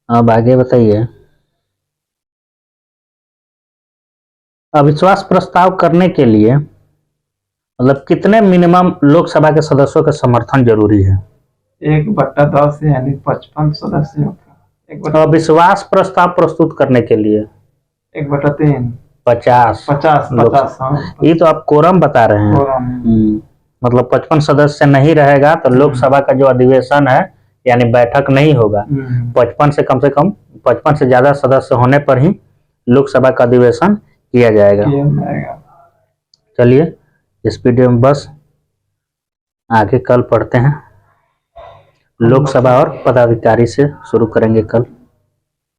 A: अब आगे बताइए। अविश्वास प्रस्ताव करने के लिए मतलब कितने मिनिमम लोकसभा के सदस्यों का समर्थन जरूरी है?
B: 1/10 यानी 55 सदस्यों का।
A: अविश्वास प्रस्ताव प्रस्तुत करने के लिए
B: 1/3
A: 50
B: 50 हाँ।
A: ये तो आप कोरम बता रहे हैं। मतलब 55 सदस्य नहीं रहेगा तो लोकसभा का जो अधिवेशन है यानी बैठक नहीं होगा। 55 से कम 55 से ज्यादा सदस्य होने पर ही लोकसभा का अधिवेशन किया जाएगा। चलिए इस वीडियो में बस, आगे कल पढ़ते हैं। लोकसभा और पदाधिकारी से शुरू करेंगे कल।